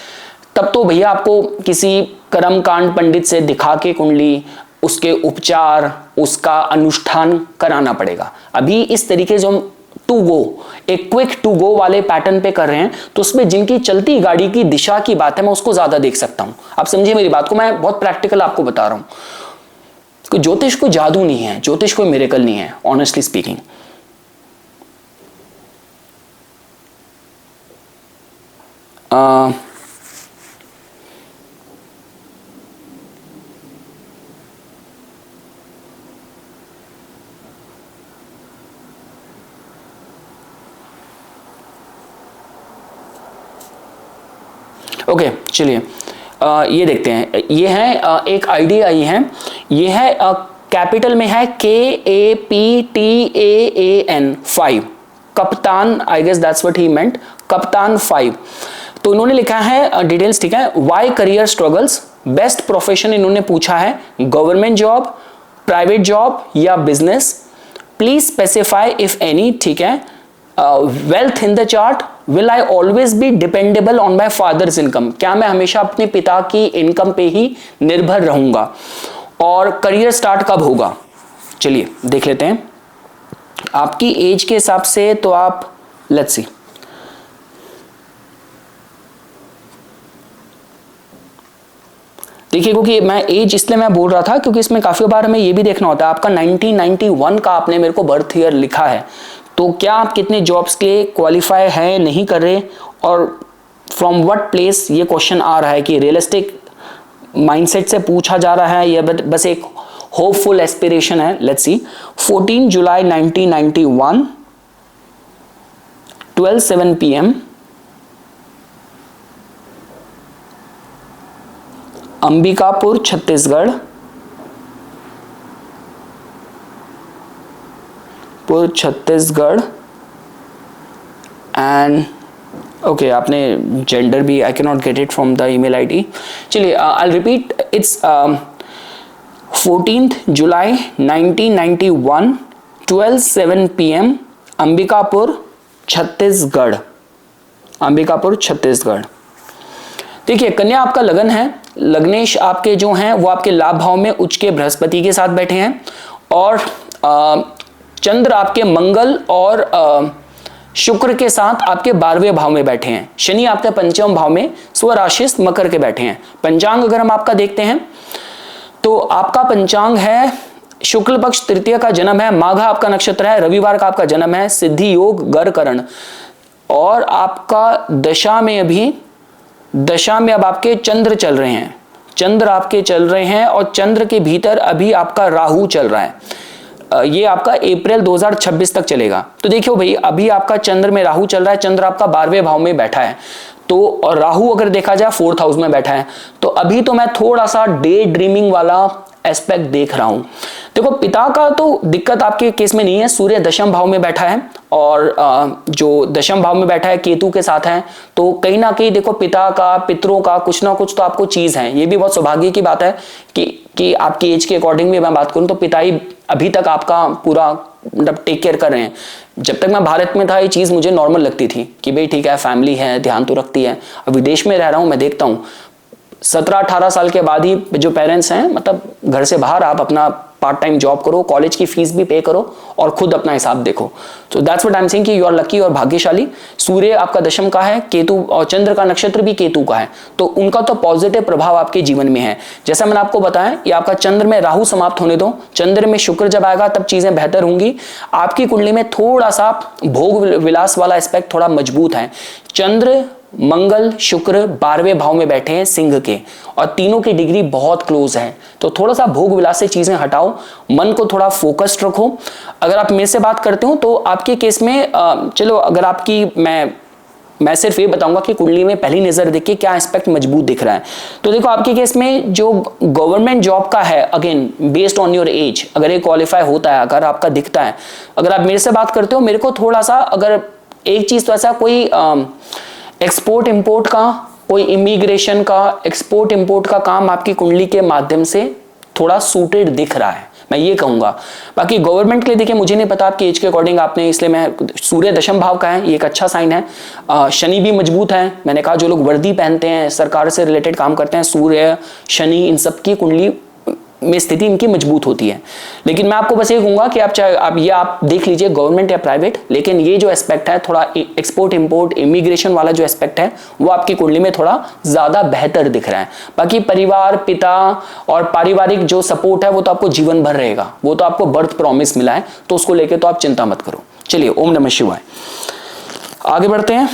Speaker 1: तब तो भैया आपको किसी कर्मकांड पंडित से दिखा के कुंडली, उसके उपचार, उसका अनुष्ठान कराना पड़ेगा। अभी इस तरीके से हम टू गो, एक क्विक टू गो वाले पैटर्न पे कर रहे हैं, तो उसमें जिनकी चलती गाड़ी की दिशा की बात है मैं उसको ज्यादा देख सकता हूं। आप समझिए मेरी बात को, मैं बहुत प्रैक्टिकल आपको बता रहा हूं। कोई ज्योतिष कोई जादू नहीं है, ज्योतिष कोई मिरेकल नहीं है, ऑनेस्टली स्पीकिंग। ओके चलिए ये देखते हैं, ये है एक आईडी आई है, ये है कैपिटल में है KAPTAAN 5, कप्तान, I guess that's what he meant, कप्तान 5। तो इन्होंने लिखा है डिटेल्स, ठीक है, why career struggles, best profession इन्होंने पूछा है, गवर्नमेंट जॉब, प्राइवेट जॉब या business, please specify if any, ठीक है, wealth in the chart, will I always be dependable on my father's income, क्या मैं हमेशा अपने पिता की इनकम पे ही निर्भर रहूंगा, और करियर स्टार्ट कब होगा। चलिए देख लेते हैं आपकी एज के हिसाब से, तो आप लेट्स सी, देखिए क्योंकि मैं एज इसलिए मैं बोल रहा था क्योंकि इसमें काफी बार हमें ये भी देखना होता है, आपका 1991 का आपने मेरे को बर्थ ईयर लिखा है, तो क्या आप कितने जॉब्स के क्वालिफाई है नहीं कर रहे, और फ्रॉम व्हाट प्लेस ये क्वेश्चन आ रहा है, कि रियलिस्टिक माइंडसेट से पूछा जा रहा है या बस एक होपफुल एस्पिरेशन है। Let's see, 14 July 1991, 12:07 PM, Ambikapur Chhattisgarh, Chhattisgarh, and okay आपने जेंडर भी, I can not get it from the email ID. चलिए I repeat, it's 14 July 1991, 12:07 PM, Ambikapur Chhattisgarh, Ambikapur Chhattisgarh. देखिए कन्या आपका लगन है, लग्नेश आपके जो हैं वो आपके लाभ भाव में उच्च के बृहस्पति के साथ बैठे हैं, और चंद्र आपके मंगल और शुक्र के साथ आपके 12वें भाव में बैठे हैं, शनि आपके 5वें भाव में स्वराशिस्त मकर के बैठे हैं। पंचांग अगर हम आपका देखते हैं तो आपका पंचांग है, शुक्ल पक्ष तृतीय का जन्म है, माघा आपका नक्षत्र है, रविवार का आपका जन्म है, सिद्धि योग गर करण, और आपका दशा में अब आपके चंद्र चल रहे हैं, चंद्र आपके चल रहे हैं और चंद्र के भीतर अभी आपका राहु चल रहा है। ये आपका अप्रैल 2026 तक चलेगा। तो देखियो भाई, अभी आपका चंद्र में राहु चल रहा है, चंद्र आपका 12वें भाव में बैठा है, तो और राहु अगर देखा जाए 4th हाउस में बैठा है, तो अभी तो मैं थोड़ा सा डे ड्रीमिंग वाला एस्पेक्ट देख रहा हूं। देखो, पिता का तो दिक्कत आपके केस में नहीं है, सूर्य दशम भाव में बैठा है और जो दशम भाव में बैठा है केतु के साथ है, तो कहीं ना कहीं देखो पिता का, पितरों का कुछ ना कुछ तो आपको चीज है। ये भी बहुत सौभाग्य की बात है कि आपकी एज के अकॉर्डिंग भी मैं बात करूं तो पिता ही अभी तक आपका पूरा मतलब टेक केयर कर रहे हैं। जब तक मैं भारत में था ये चीज मुझे नॉर्मल लगती थी कि भाई ठीक है, फैमिली है, ध्यान तो रखती है। अब विदेश में रह रहा हूं, मैं देखता हूं 17-18 साल के बाद ही जो पेरेंट्स हैं, मतलब घर से बाहर आप अपना पार्ट टाइम जॉब करो, कॉलेज की फीस भी पे करो और खुद अपना हिसाब देखो। तो that's what I am saying कि यू आर लकी और भाग्यशाली। सूर्य आपका दशम का है, केतु और चंद्र का नक्षत्र भी केतु का है, तो उनका तो पॉजिटिव प्रभाव आपके जीवन में है। जैसा मैंने आपको बताया, ये आपका चंद्र में राहु समाप्त होने दो, चंद्र में शुक्र जब आएगा तब चीजें बेहतर होंगी। आपकी कुंडली में थोड़ा सा भोग विलास वाला एस्पेक्ट थोड़ा मजबूत है। चंद्र, मंगल, शुक्र 12वें भाव में बैठे हैं सिंह के, और तीनों की डिग्री बहुत क्लोज है, तो थोड़ा सा भोग विलास से चीजें हटाओ, मन को थोड़ा फोकस्ड रखो। अगर आप मेरे से बात करते हो तो आपके केस में चलो, अगर आपकी मैं सिर्फ ये बताऊंगा कि कुंडली में पहली नजर देख के क्या एस्पेक्ट मजबूत दिख रहा है। तो देखो, आपके केस में जो गवर्नमेंट जॉब का है, again based on your age, अगर ये क्वालिफाई होता है, अगर आपका दिखता है, अगर आप मेरे से बात करते हो, मेरे को थोड़ा सा अगर एक चीज तो ऐसा कोई एक्सपोर्ट इंपोर्ट का, कोई इमिग्रेशन का, एक्सपोर्ट इंपोर्ट का काम आपकी कुंडली के माध्यम से थोड़ा सूटेड दिख रहा है, मैं ये कहूंगा। बाकी गवर्नमेंट के लिए देखिए, मुझे नहीं पता आपकी एज के अकॉर्डिंग आपने, इसलिए मैं, सूर्य दशम भाव का है, ये एक अच्छा साइन है। शनि भी मजबूत है, मैंने कहा जो लोग वर्दी पहनते हैं, सरकार से रिलेटेड काम करते हैं, सूर्य, शनि, इन सब की कुंडली में स्थिति इनकी मजबूत होती है। लेकिन मैं आपको बस ये कहूंगा कि आप चाहे आप देख लीजिए गवर्नमेंट या प्राइवेट, लेकिन ये जो एस्पेक्ट है थोड़ा एक्सपोर्ट इंपोर्ट इमिग्रेशन वाला जो एस्पेक्ट है वो आपकी कुंडली में थोड़ा ज्यादा बेहतर दिख रहा है। बाकी परिवार, पिता और पारिवारिक जो सपोर्ट है वो तो आपको जीवन भर रहेगा, वो तो आपको बर्थ प्रॉमिस मिला है, तो उसको लेकर तो आप चिंता मत करो। चलिए, ओम नमः शिवाय, आगे बढ़ते हैं।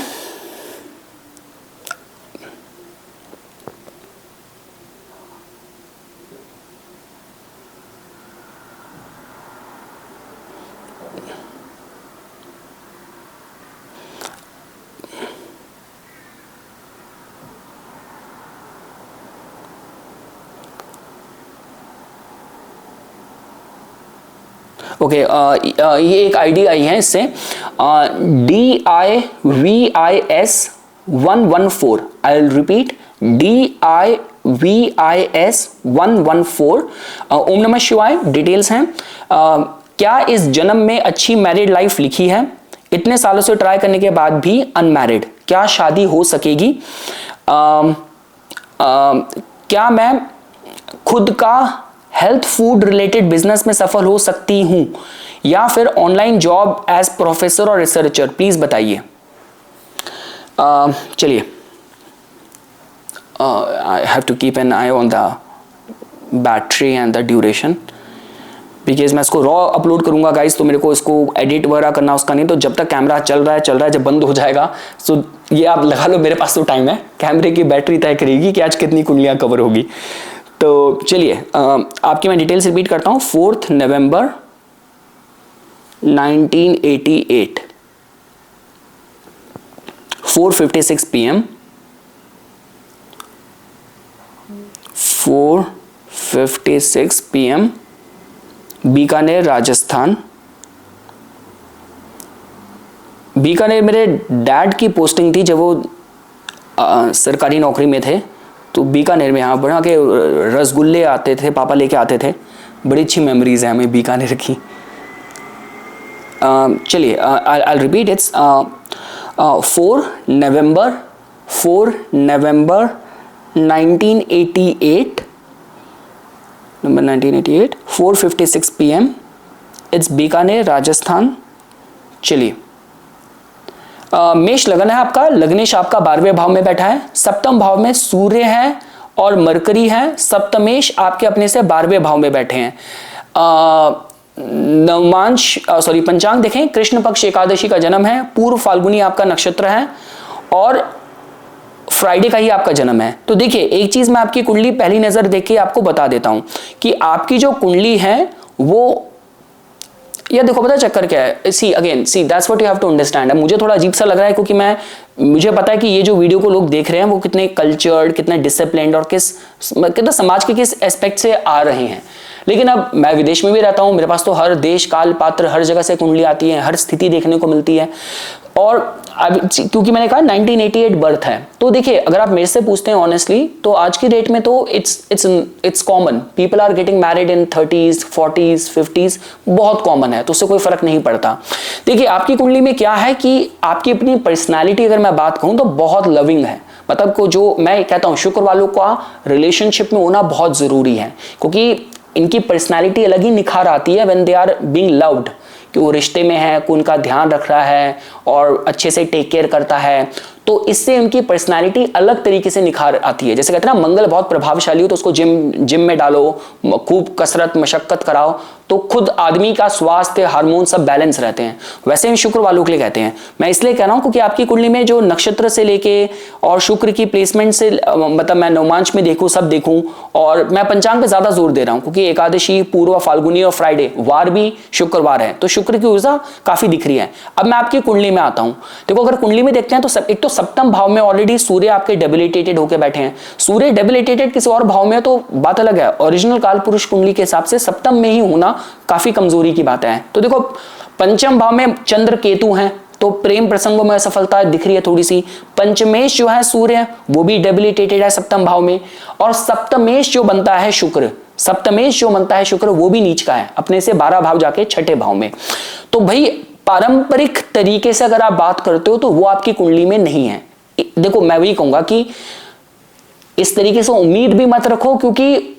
Speaker 1: ओके, ये एक आईडी आई है इससे, DIVIS114, I will repeat, DIVIS114। ओम नमः शिवाय। डिटेल्स हैं, क्या इस जन्म में अच्छी मैरिड लाइफ लिखी है? इतने सालों से ट्राई करने के बाद भी अनमैरिड, क्या शादी हो सकेगी? क्या मैं खुद का हेल्थ फूड रिलेटेड बिजनेस में सफल हो सकती हूं, या फिर ऑनलाइन जॉब एज प्रोफेसर और रिसर्चर? प्लीज बताइए। चलिए, I have to keep an eye on the battery and the duration, because मैं इसको रॉ अपलोड करूंगा गाइस, तो मेरे को इसको एडिट वगैरह करना उसका नहीं, तो जब तक कैमरा चल रहा है, जब बंद हो जाएगा, सो ये आप लगा लो, मेरे पास तो टाइम है, कैमरे की बैटरी तय करेगी कि आज कितनी कुंडलियां कवर होगी। तो चलिए, आपकी मैं डिटेल्स रिपीट करता हूं। 4 नवंबर 1988, 4:56 PM, 4:56 PM, बीकानेर, राजस्थान। बीकानेर मेरे डैड की पोस्टिंग थी जब वो सरकारी नौकरी में थे, तो बीकानेर में यहाँ बना के रसगुल्ले आते थे, पापा लेके आते थे, बड़ी अच्छी मेमोरीज है हमें बीकानेर की। चलिए, I repeat, it's 4 November 1988, number 1988, 4:56 PM, it's Bikaner, Rajasthan. चलिए, मेष लगन है आपका, लग्नेश आपका 12वें भाव में बैठा है, सप्तम भाव में सूर्य है और मरकरी है, सप्तमेश आपके अपने से 12वें भाव में बैठे हैं। नवमांश सॉरी पंचांग देखें, कृष्ण पक्ष एकादशी का जन्म है, पूर्व फाल्गुनी आपका नक्षत्र है और फ्राइडे का ही आपका जन्म है। तो देखिए एक चीज मैं आपकी कुंडली पहली नजर देख के आपको बता देता हूं कि आपकी जो कुंडली है वो, ये देखो पता चक्कर क्या है, see again see that's what you have to understand. मुझे थोड़ा अजीब सा लग रहा है क्योंकि मुझे पता है कि ये जो वीडियो को लोग देख रहे हैं वो कितने कल्चर्ड, कितने डिसिप्लिन्ड और कितना समाज के किस एस्पेक्ट से आ रहे हैं। लेकिन अब मैं विदेश में भी रहता हूं, मेरे पास तो हर देश काल पात्र हर जगह से कुंडली आती है, हर स्थिति देखने को मिलती है। और अब क्योंकि मैंने कहा 1988 बर्थ है, तो देखिए अगर आप मेरे से पूछते हैं ऑनेस्टली तो आज की डेट में तो it's common, people are getting married in 30s 40s 50s, बहुत कॉमन है, तो उससे कोई फर्क नहीं पड़ता। देखिए आपकी कुंडली में क्या है कि आपकी अपनी पर्सनालिटी अगर मैं बात कहूं तो बहुत लविंग है। मतलब को जो मैं कहता हूं शुक्र वालों का रिलेशनशिप में होना बहुत जरूरी है, क्योंकि इनकी पर्सनालिटी अलग ही निखार आती है when they are being loved, कि वो रिश्ते में है, कोई उनका ध्यान रख रहा है और अच्छे से टेक केयर करता है, तो इससे उनकी पर्सनालिटी अलग तरीके से निखार आती है। जैसे कहते हैं ना मंगल बहुत प्रभावशाली हो तो उसको जिम में डालो, खूब कसरत मशक्कत कराओ, तो खुद आदमी का स्वास्थ्य हार्मोन सब बैलेंस रहते हैं। वैसे ही शुक्र वालों के लिए कहते हैं। मैं इसलिए कह रहा हूं क्योंकि आपकी कुंडली में जो नक्षत्र से लेके और शुक्र की प्लेसमेंट से मतलब मैं नवमांश में देखूं, सब देखूं, और मैं पंचांग पे ज्यादा जोर दे रहा हूं क्योंकि एकादशी, पूर्व फाल्गुनी और फ्राइडे वार भी शुक्रवार है, तो शुक्र की ऊर्जा काफी दिख रही है। अब मैं आपकी कुंडली में आता हूं। देखो अगर कुंडली में देखते हैं तो एक तो सप्तम भाव में ऑलरेडी सूर्य आपके डेबिलिटेटेड होकर बैठे हैं। सूर्य डेबिलिटेटेड किसी और भाव में तो बात अलग है, ओरिजिनल काल पुरुष कुंडली के हिसाब से सप्तम में ही होना काफी कमजोरी की बात है। तो देखो पंचम भाव में चंद्र केतु हैं, तो प्रेम प्रसंगों में असफलता दिख रही है थोड़ी सी। पंचमेश जो है सूर्य, वो भी डेबिलिटेटेड है सप्तम भाव में, और सप्तमेश जो बनता है शुक्र, सप्तमेश जो बनता है शुक्र वो भी नीच का है, अपने से 12 भाव जाके छठे भाव में। तो भाई पारंपरिक तरीके से अगर आप बात करते हो तो वो आपकी कुंडली में नहीं है। देखो मैं वही कहूंगा कि इस तरीके से उम्मीद भी मत रखो, क्योंकि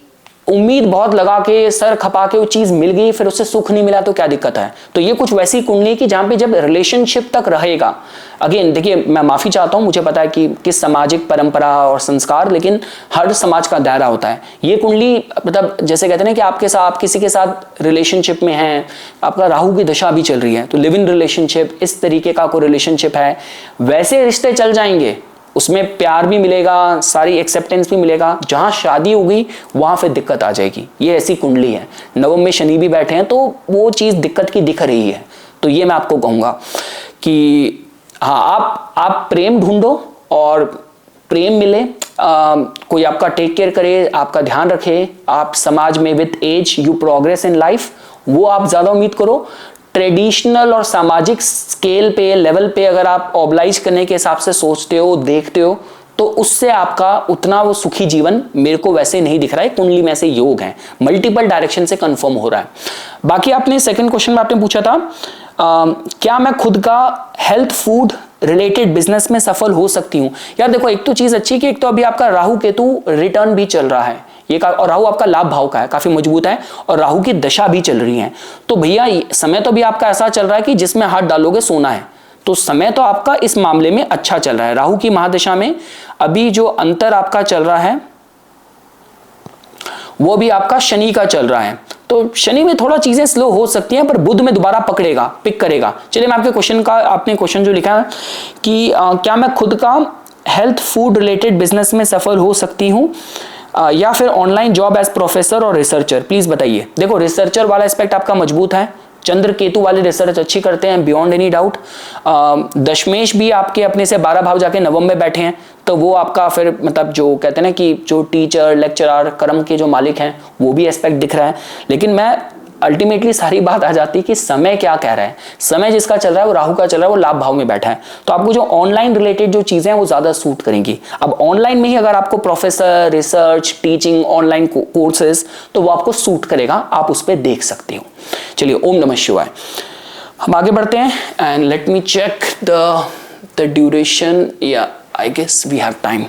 Speaker 1: उम्मीद बहुत लगा के सर खपा के वो चीज मिल गई फिर उससे सुख नहीं मिला तो क्या दिक्कत है। तो ये कुछ वैसी कुंडली की जहां पे जब रिलेशनशिप तक रहेगा, अगेन देखिए मैं माफी चाहता हूं, मुझे पता है कि किस सामाजिक परंपरा और संस्कार, लेकिन हर समाज का दायरा होता है। ये कुंडली मतलब जैसे कहते हैं ना कि आपके साथ आप किसी के साथ रिलेशनशिप में हैं, आपका राहु की दशा भी चल रही है, तो लिव इन रिलेशनशिप इस तरीके का कोई रिलेशनशिप है, वैसे रिश्ते चल जाएंगे, उसमें प्यार भी मिलेगा, सारी एक्सेप्टेंस भी मिलेगा। जहां शादी होगी वहां फिर दिक्कत आ जाएगी। ये ऐसी कुंडली है, नवम में शनि भी बैठे हैं, तो वो चीज दिक्कत की दिख रही है। तो ये मैं आपको कहूंगा कि हाँ आप प्रेम ढूंढो और प्रेम मिले, कोई आपका टेक केयर करे, आपका ध्यान रखे, आप समाज में with as you progress in life, वो आप ज्यादा उम्मीद करो। ट्रेडिशनल और सामाजिक स्केल पे लेवल पे अगर आप ऑब्लाइज करने के हिसाब से सोचते हो देखते हो तो उससे आपका उतना वो सुखी जीवन मेरे को वैसे नहीं दिख रहा है। कुंडली में ऐसे योग हैं, मल्टीपल डायरेक्शन से कंफर्म हो रहा है। बाकी आपने सेकंड क्वेश्चन में आपने पूछा था क्या मैं खुद का हेल्थ फूड रिलेटेड बिजनेस में सफल हो सकती हूँ। यार देखो एक तो चीज अच्छी कि एक तो अभी आपका राहु केतु रिटर्न भी चल रहा है ये और राहु आपका लाभ भाव का है, काफी मजबूत है, और राहु की दशा भी चल रही है। तो भैया समय तो भी आपका ऐसा चल रहा है कि जिसमें हाथ डालोगे सोना है, तो समय तो आपका इस मामले में अच्छा चल रहा है। राहु की महादशा में अभी जो अंतर आपका चल रहा है वो भी आपका शनि का चल रहा है। तो शनि में थोड़ा चीजें स्लो हो सकती हैं, पर बुध में दोबारा पकड़ेगा, पिक करेगा। चलिए मैं आपके क्वेश्चन का, आपने क्वेश्चन जो लिखा है कि क्या मैं खुद का हेल्थ फूड रिलेटेड बिजनेस में सफल हो सकती हूँ या फिर ऑनलाइन जॉब एज प्रोफेसर और रिसर्चर, प्लीज बताइए। देखो रिसर्चर वाला एस्पेक्ट आपका मजबूत है, चंद्र केतु वाले रिसर्च अच्छी करते हैं बियॉन्ड एनी डाउट। दशमेश भी आपके अपने से 12 भाव जाके नवम में बैठे हैं, तो वो आपका फिर मतलब जो कहते हैं ना कि जो टीचर लेक्चरर कर्म के जो मालिक हैं वो भी एस्पेक्ट दिख रहा है। लेकिन मैं अल्टीमेटली सारी बात आ जाती है कि समय क्या कह रहा है। समय जिसका चल रहा है वो राहु का चल रहा है, वो लाभ भाव में बैठा है, तो आपको जो ऑनलाइन रिलेटेड जो चीजें हैं वो ज्यादा सूट करेंगी। अब ऑनलाइन में ही अगर आपको professor research teaching online courses तो वो आपको सूट करेगा, आप उस पर देख सकते हो। चलिए ओम नमः शिवाय, हम आगे बढ़ते हैं and let me check the duration. या I guess we have time.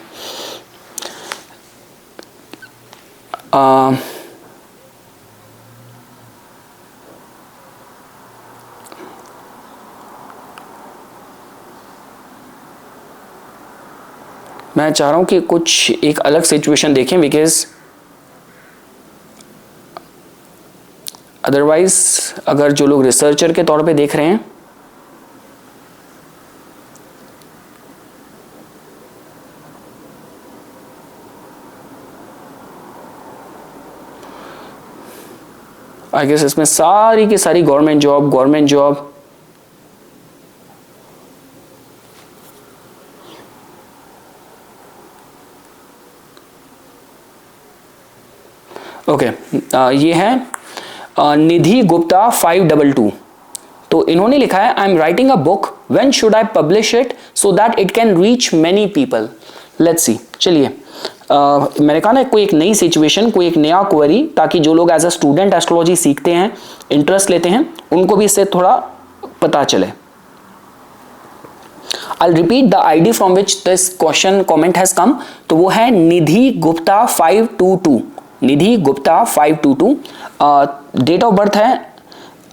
Speaker 1: मैं चाह रहा हूं कि कुछ एक अलग सिचुएशन देखें, बिकॉज अदरवाइज अगर जो लोग रिसर्चर के तौर पे देख रहे हैं, आई गेस इसमें सारी की सारी गवर्नमेंट जॉब। ओके, ये है निधि गुप्ता 522। तो इन्होंने लिखा है, I am writing a book, when should I publish it so that it can reach many people. Let's see. चलिए, मैंने कहा ना, कोई एक नई सिचुएशन, कोई एक नया क्वेरी, ताकि जो लोग एज अ स्टूडेंट एस्ट्रोलॉजी सीखते हैं, इंटरेस्ट लेते हैं, उनको भी इससे थोड़ा पता चले। I'll repeat the ID from which this question comment has come। तो वो है निधि गुप्ता 522। निधि गुप्ता 522। डेट ऑफ बर्थ है,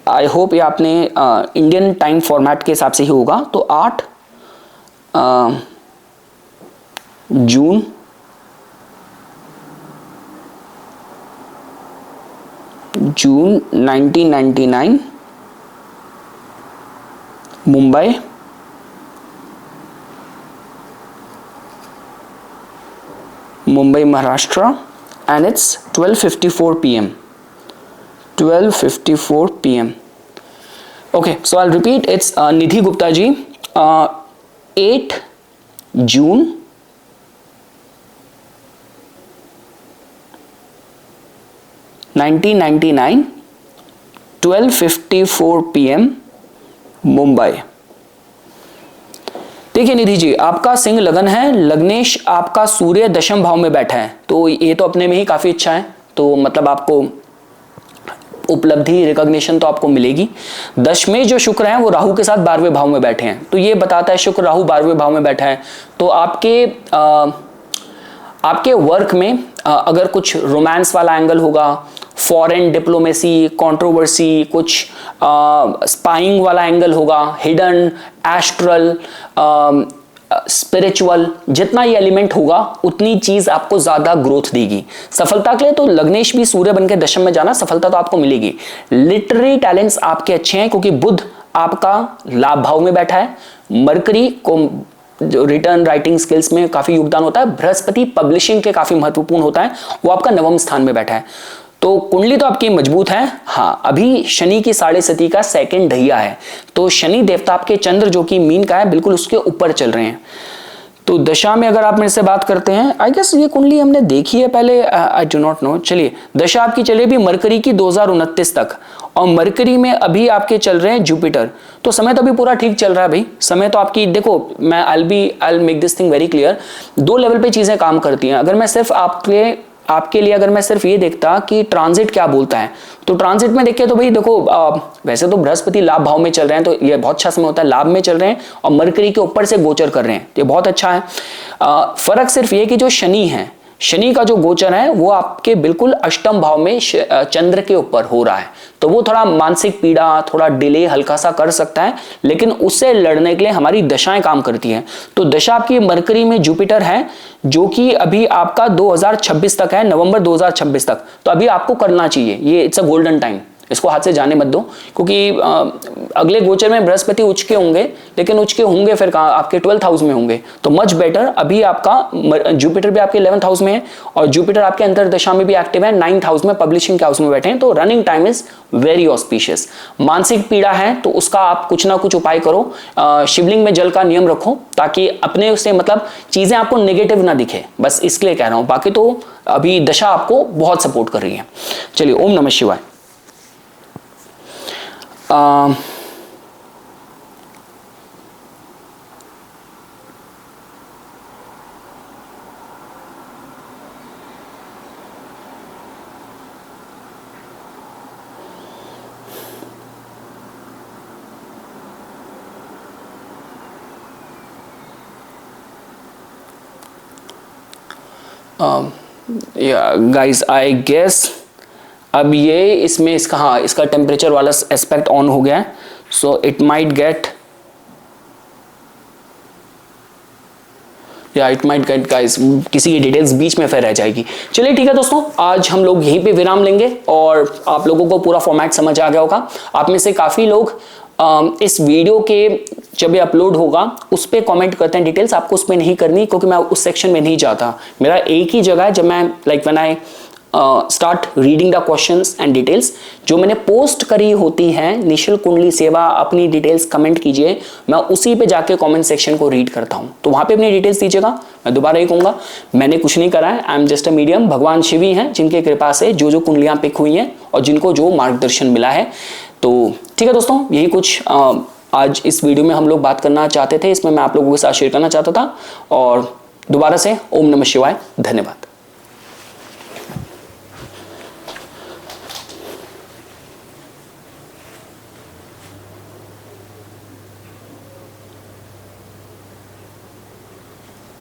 Speaker 1: आई होप ये आपने इंडियन टाइम फॉर्मेट के हिसाब से ही होगा, तो 8 जून 1999, Mumbai. Mumbai Maharashtra, and it's 12:54 p.m. 12:54 p.m. Okay, so I'll repeat. It's Nidhi Gupta ji, 8 June 1999, 12:54 p.m. Mumbai. देखिए निधि जी, आपका सिंह लगन है, लग्नेश आपका सूर्य दशम भाव में बैठा है, तो ये तो अपने में ही काफी अच्छा है। तो मतलब आपको उपलब्धि, रिकॉग्निशन तो आपको मिलेगी। दशमें जो शुक्र हैं वो राहु के साथ 12वें भाव में बैठे हैं, तो ये बताता है, शुक्र राहु 12वें भाव में बैठा है, तो आपके वर्क में अगर कुछ रोमांस वाला एंगल होगा, फॉरेन डिप्लोमेसी, कंट्रोवर्सी, कुछ स्पाइंग वाला एंगल होगा, हिडन, एस्ट्रल, स्पिरिचुअल, जितना ये एलिमेंट होगा उतनी चीज आपको ज्यादा ग्रोथ देगी सफलता के लिए। तो लग्नेश भी सूर्य बन के दशम में जाना, सफलता तो आपको मिलेगी। लिटरेरी टैलेंट्स आपके अच्छे हैं, क्योंकि बुध आपका लाभ भाव में बैठा है। मरकरी को जो रिटर्न राइटिंग स्किल्स में काफी योगदान होता है। बृहस्पति पब्लिशिंग के काफी महत्वपूर्ण होता है, वो आपका 9वें स्थान में बैठा है। तो कुंडली तो आपकी मजबूत है। हाँ, अभी शनि की 6.5 का सेकंड ढैया है, तो शनि देवता आपके चंद्र जो कि मीन का है, बिल्कुल उसके ऊपर चल रहे हैं। तो दशा में अगर आप मेरे से बात करते हैं, आई गेस ये कुंडली हमने देखी है पहले, आई डू नॉट नो। चलिए, दशा आपकी चलेगी मरकरी की 2029 तक, और मरकरी में अभी आपके चल रहे हैं जुपिटर, तो समय तो अभी पूरा ठीक चल रहा है भाई। समय तो आपकी, देखो मैं I make this thing very clear, 2 level पे चीजें काम करती हैं। अगर मैं सिर्फ आपके लिए अगर मैं सिर्फ ये देखता कि ट्रांजिट क्या बोलता है, तो ट्रांजिट में देखिए तो भाई देखो, वैसे तो बृहस्पति लाभ भाव में चल रहे हैं, तो ये बहुत अच्छा समय होता है, लाभ में चल रहे हैं और मरकरी के ऊपर से गोचर कर रहे हैं, ये बहुत अच्छा है। फर्क सिर्फ ये कि जो शनि है, शनि का जो गोचर है वो आपके बिल्कुल अष्टम भाव में चंद्र के ऊपर हो रहा है, तो वो थोड़ा मानसिक पीड़ा, थोड़ा डिले हल्का सा कर सकता है, लेकिन उससे लड़ने के लिए हमारी दशाएं काम करती हैं। तो दशा आपकी मरकरी में जुपिटर है, जो कि अभी आपका 2026 तक है, नवंबर 2026 तक, तो अभी आपको करना चाहिए, ये इट्स अ गोल्डन टाइम, इसको हाथ से जाने मत दो, क्योंकि अगले गोचर में बृहस्पति उच्च के होंगे, लेकिन उच्च के होंगे फिर कहाँ, आपके 12th हाउस में होंगे, तो मच बेटर। अभी आपका जुपिटर भी आपके 11th हाउस में है, और जुपिटर आपके अंतर्दशा में भी एक्टिव है, 9th हाउस में, पब्लिशिंग के हाउस में बैठे हैं, तो running time is very auspicious. मानसिक पीड़ा है तो उसका आप कुछ ना कुछ उपाय करो, शिवलिंग में जल का नियम रखो, ताकि अपने से मतलब चीजें आपको नेगेटिव ना दिखे, बस इसके लिए कह रहा हूं, बाकी तो अभी दशा आपको बहुत सपोर्ट कर रही है। चलिए, ओम नमः शिवाय। गाइस आई गेस अब ये इसमें इसका, हाँ, इसका टेम्परेचर वाला एस्पेक्ट ऑन हो गया है, सो इट माइट गेट, या इट माइट गेट गाइस, किसी की डिटेल्स बीच में फिर रह जाएगी। चलिए ठीक है दोस्तों, आज हम लोग यहीं पे विराम लेंगे और आप लोगों को पूरा फॉर्मेट समझ आ गया होगा। आप में से काफ़ी लोग इस वीडियो के जब ये अपलोड होगा उस पर कमेंट करते हैं डिटेल्स, आपको उस पर नहीं करनी क्योंकि मैं उस सेक्शन में नहीं जाता। मेरा एक ही जगह है जब मैं like when I start reading the questions and details जो मैंने पोस्ट करी होती है निशुल्क कुंडली सेवा, अपनी डिटेल्स कमेंट कीजिए, मैं उसी पे जाके कमेंट सेक्शन को रीड करता हूं, तो वहां पे अपनी डिटेल्स दीजिएगा। मैं दोबारा ये कहूंगा, मैंने कुछ नहीं करा है, I am just a medium. भगवान शिव ही हैं जिनके कृपा से जो कुंडलियां पिक हुई हैं और जिनको जो मार्गदर्शन मिला है। तो ठीक है दोस्तों, यही कुछ आज इस वीडियो में हम लोग बात करना चाहते थे, इसमें मैं आप लोगों के साथ शेयर करना चाहता था। और दोबारा से ओम नमः शिवाय, धन्यवाद।